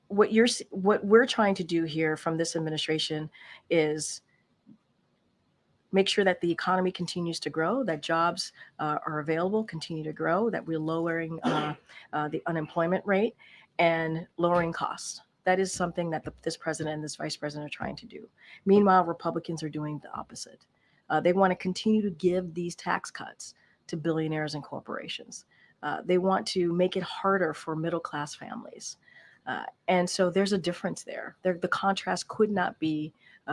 Speaker 4: what we're trying to do here from this administration is make sure that the economy continues to grow, that jobs are available, continue to grow, that we're lowering the unemployment rate and lowering costs. That is something that this president and this vice president are trying to do. Meanwhile, Republicans are doing the opposite. They want to continue to give these tax cuts to billionaires and corporations. They want to make it harder for middle-class families. And so there's a difference there. The contrast could not be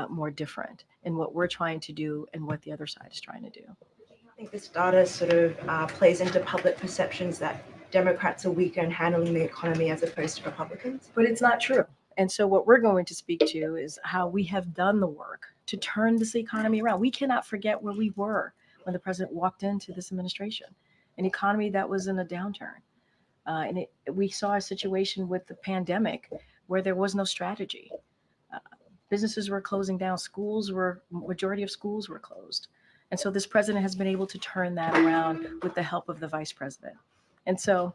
Speaker 4: more different in what we're trying to do and what the other side is trying to do.
Speaker 16: I think this data sort of plays into public perceptions that Democrats are weaker in handling the economy as opposed to Republicans.
Speaker 4: But it's not true. And so what we're going to speak to is how we have done the work to turn this economy around. We cannot forget where we were when the president walked into this administration, an economy that was in a downturn. We saw a situation with the pandemic where there was no strategy. Businesses were closing down. Majority of schools were closed. And so this president has been able to turn that around with the help of the vice president. And so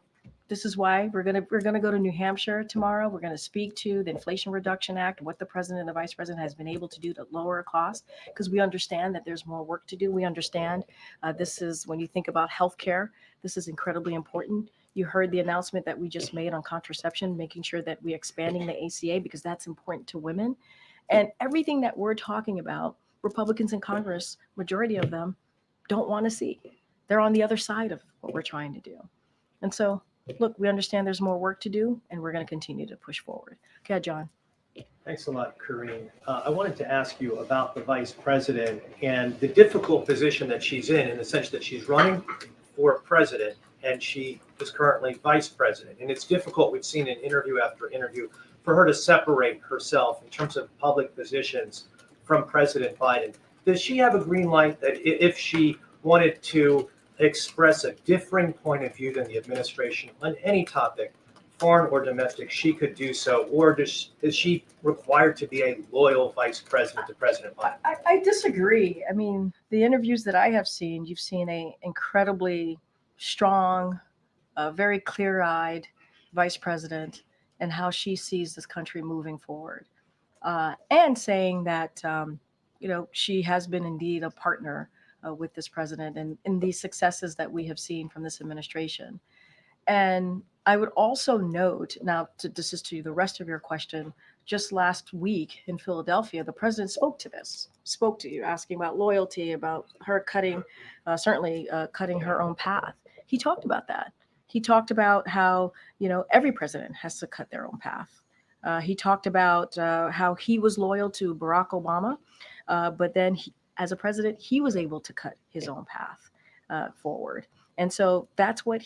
Speaker 4: this is why we're gonna go to New Hampshire tomorrow. We're gonna speak to the Inflation Reduction Act, what the president and the vice president has been able to do to lower costs, because we understand that there's more work to do. We understand this is, when you think about healthcare, this is incredibly important. You heard the announcement that we just made on contraception, making sure that we're expanding the ACA because that's important to women. And everything that we're talking about, Republicans in Congress, majority of them, don't want to see. They're on the other side of what we're trying to do. And so, look, we understand there's more work to do, and we're going to continue to push forward. Okay, John.
Speaker 17: Thanks a lot, Karine. I wanted to ask you about the vice president and the difficult position that she's in the sense that she's running for president and she is currently vice president. And it's difficult, we've seen in interview after interview, for her to separate herself in terms of public positions from President Biden. Does she have a green light that if she wanted to express a differing point of view than the administration on any topic, foreign or domestic, she could do so? Or is she required to be a loyal vice president to President Biden?
Speaker 4: I disagree. I mean, the interviews that I have seen, you've seen an incredibly strong, very clear-eyed vice president and how she sees this country moving forward. And saying that, she has been indeed a partner with this president and these successes that we have seen from this administration. And I would also note, now this is to the rest of your question, just last week in Philadelphia, the president spoke to you, asking about loyalty, about her cutting her own path. He talked about that. He talked about how, every president has to cut their own path. He talked about how he was loyal to Barack Obama, but then as a president, he was able to cut his own path forward. And so that's what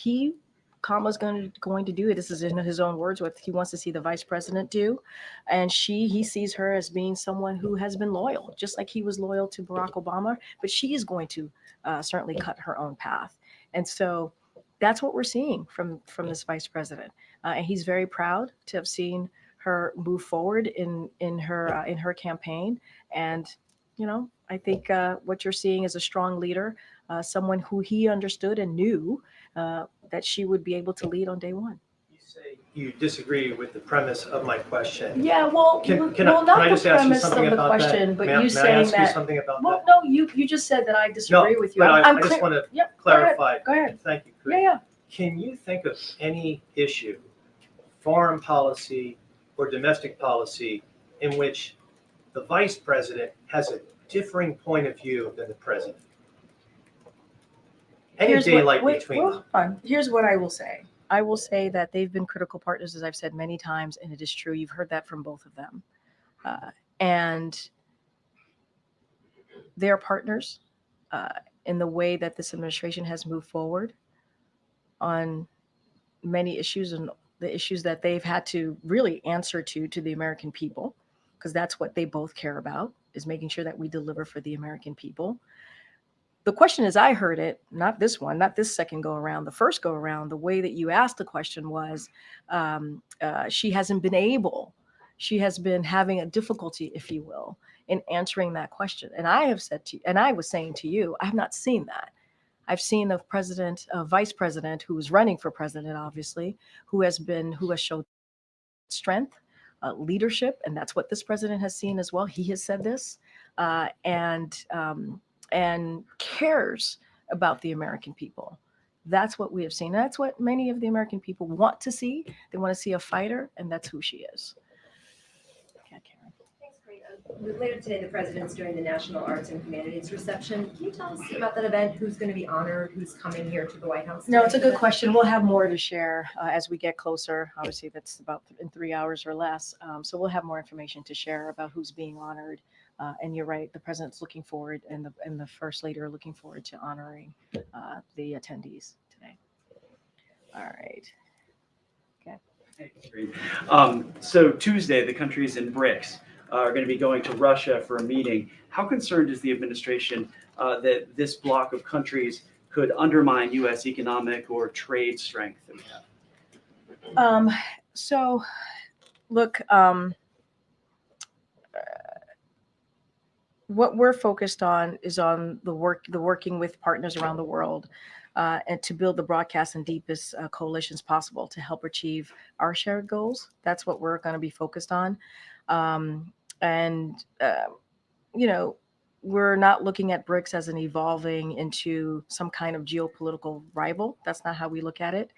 Speaker 4: Kamala's going to do. This is in his own words, what he wants to see the vice president do. And he sees her as being someone who has been loyal, just like he was loyal to Barack Obama, but she is going to certainly cut her own path. And so that's what we're seeing from this vice president. And he's very proud to have seen her move forward in her campaign. And, I think what you're seeing is a strong leader, someone who he understood and knew that she would be able to lead on day one.
Speaker 17: You say you disagree with the premise of my question.
Speaker 4: Yeah, well,
Speaker 17: Can
Speaker 4: not
Speaker 17: I
Speaker 4: the
Speaker 17: just ask you
Speaker 4: premise
Speaker 17: something
Speaker 4: of the
Speaker 17: about
Speaker 4: question,
Speaker 17: that?
Speaker 4: but
Speaker 17: May I
Speaker 4: you saying
Speaker 17: ask you
Speaker 4: that.
Speaker 17: something about
Speaker 4: Well,
Speaker 17: that?
Speaker 4: no, you just said that I disagree with you.
Speaker 17: But I
Speaker 4: clear.
Speaker 17: just want to
Speaker 4: Yep,
Speaker 17: clarify.
Speaker 4: Go ahead.
Speaker 17: Thank you,
Speaker 4: Yeah,
Speaker 17: Karine.
Speaker 4: yeah.
Speaker 17: Can you think of any issue, foreign policy or domestic policy, in which the vice president has a differing point of view than the president? Any daylight between them.
Speaker 4: Here's what I will say. I will say that they've been critical partners, as I've said many times, and it is true. You've heard that from both of them. And they're partners in the way that this administration has moved forward on many issues, and the issues that they've had to really answer to the American people, because that's what they both care about, is making sure that we deliver for the American people. The question, as I heard it, not this second go around, the first go around, the way that you asked the question was, she has been having a difficulty, if you will, in answering that question. And I have said to you, and I was saying to you, I have not seen that. I've seen a vice president who is running for president, obviously, who has showed strength, leadership, and that's what this president has seen as well. He has said this, and cares about the American people. That's what we have seen. That's what many of the American people want to see. They want to see a fighter, and that's who she is.
Speaker 7: Thanks, Karine. Later today, the president's doing the National Arts and Humanities reception. Can you tell us about that event? Who's going to be honored? Who's coming here to the White House?
Speaker 4: No, it's a good question. We'll have more to share as we get closer. Obviously, that's about in 3 hours or less. So we'll have more information to share about who's being honored. And you're right, the president's looking forward, and the first lady are looking forward to honoring the attendees today. All right. Okay.
Speaker 18: So Tuesday, the countries in BRICS are going to be going to Russia for a meeting. How concerned is the administration that this bloc of countries could undermine U.S. economic or trade strength that we have?
Speaker 4: So, look, what we're focused on is on the working with partners around the world, and to build the broadest and deepest coalitions possible to help achieve our shared goals. That's what we're going to be focused on. We're not looking at BRICS as an evolving into some kind of geopolitical rival. That's not how we look at it,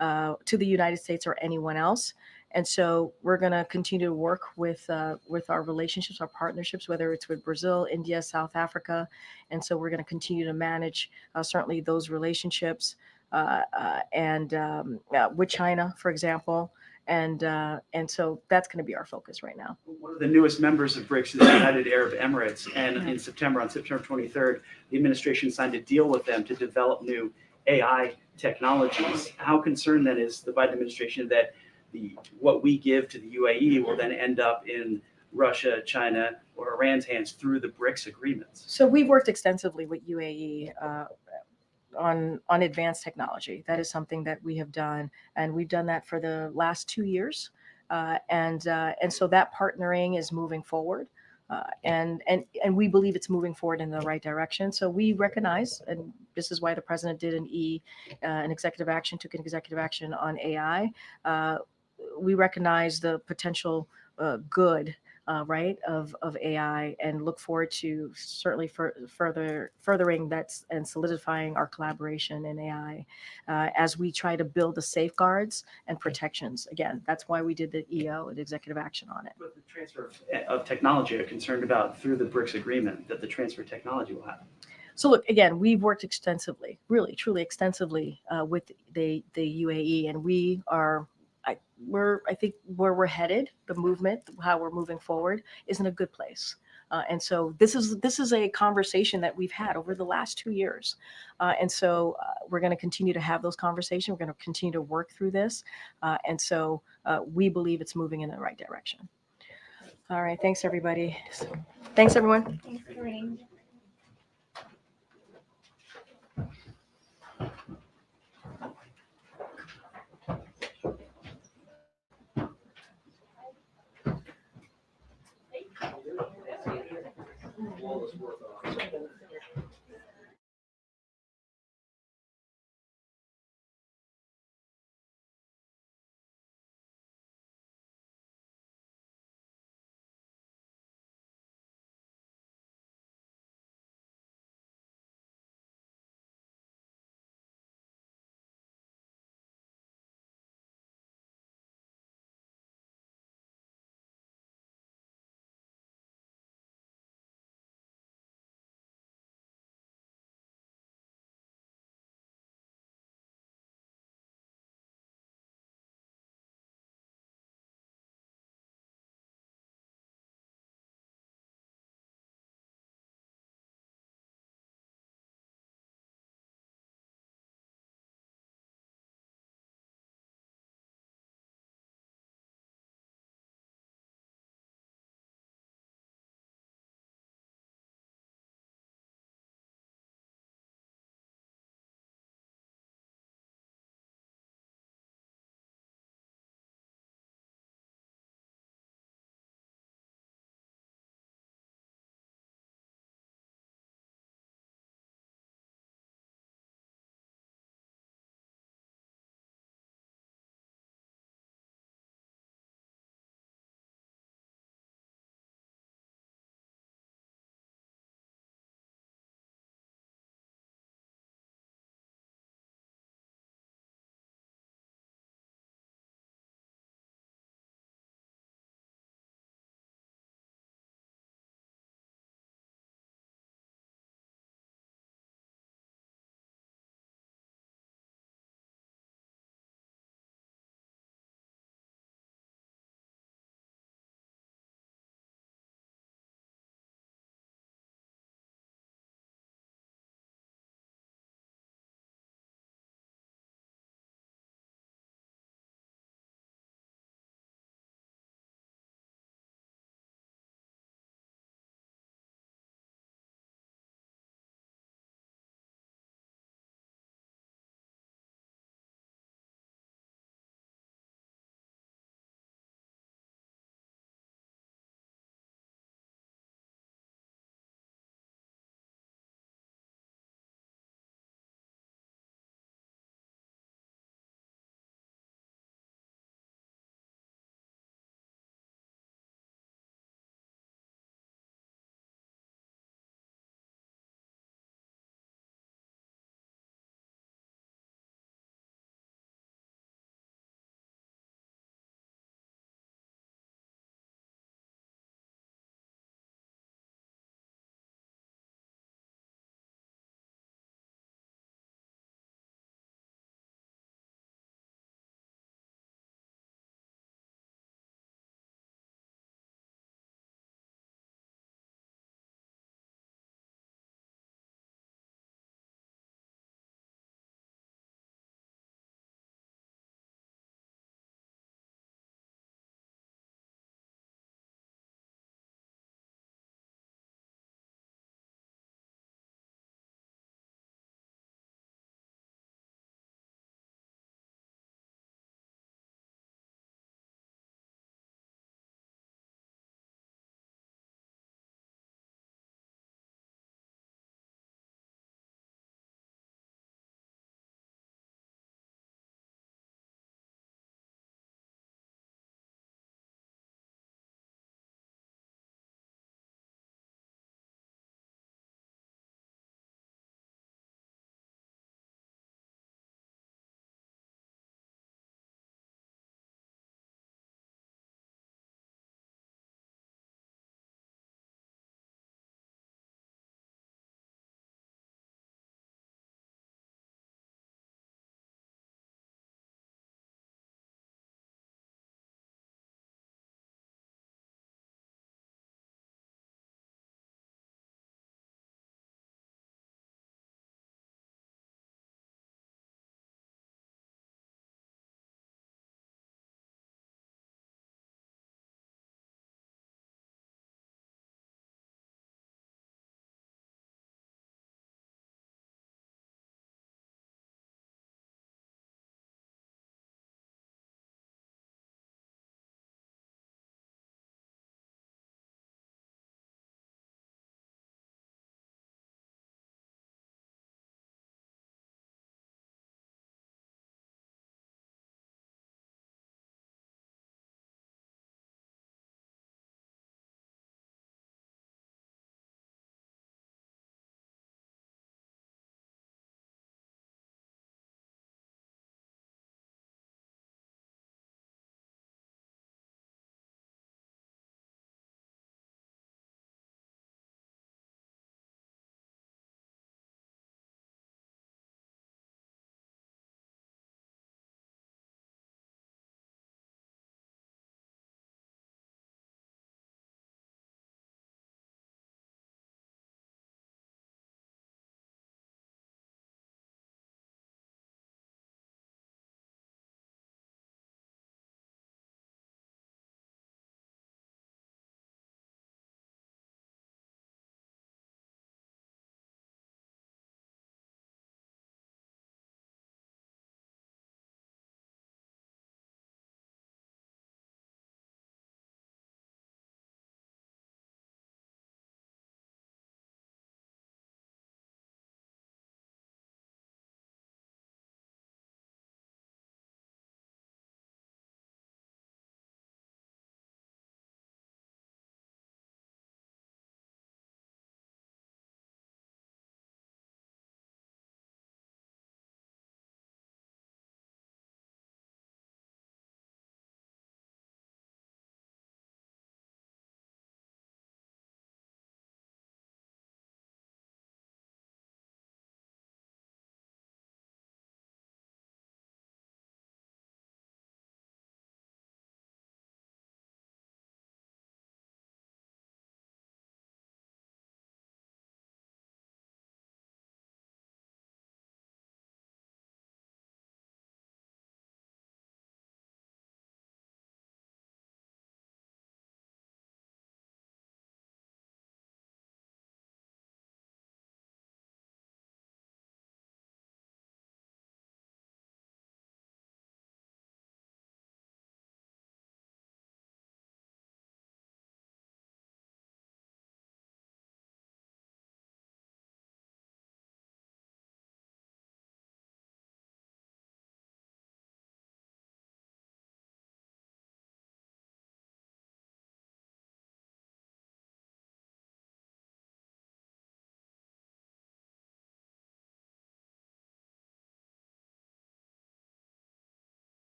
Speaker 4: to the United States or anyone else. And so we're going to continue to work with our relationships, our partnerships, whether it's with Brazil, India, South Africa. And so we're going to continue to manage certainly those relationships and with China, for example. And so that's going to be our focus right now.
Speaker 18: One of the newest members of BRICS is the United Arab Emirates. And on September 23rd, the administration signed a deal with them to develop new AI technologies. How concerned then is the Biden administration that what we give to the UAE will then end up in Russia, China, or Iran's hands through the BRICS agreements?
Speaker 4: So we've worked extensively with UAE on advanced technology. That is something that we have done, and we've done that for the last 2 years. And so that partnering is moving forward. And we believe it's moving forward in the right direction. So we recognize, and this is why the president did took an executive action on AI. We recognize the potential good right, of AI, and look forward to certainly furthering that and solidifying our collaboration in AI as we try to build the safeguards and protections. Again, that's why we did the EO and executive action on it.
Speaker 18: But the transfer of technology, I'm concerned about through the BRICS agreement that the transfer of technology will happen.
Speaker 4: So look, again, we've worked extensively, really, truly extensively with the UAE, and I think where we're headed, the movement, how we're moving forward, is in a good place. And so this is a conversation that we've had over the last 2 years. And so we're going to continue to have those conversations. We're going to continue to work through this. And so we believe it's moving in the right direction. All right. Thanks, everybody. Thanks, everyone.
Speaker 2: Thanks, Karine.
Speaker 10: All this work on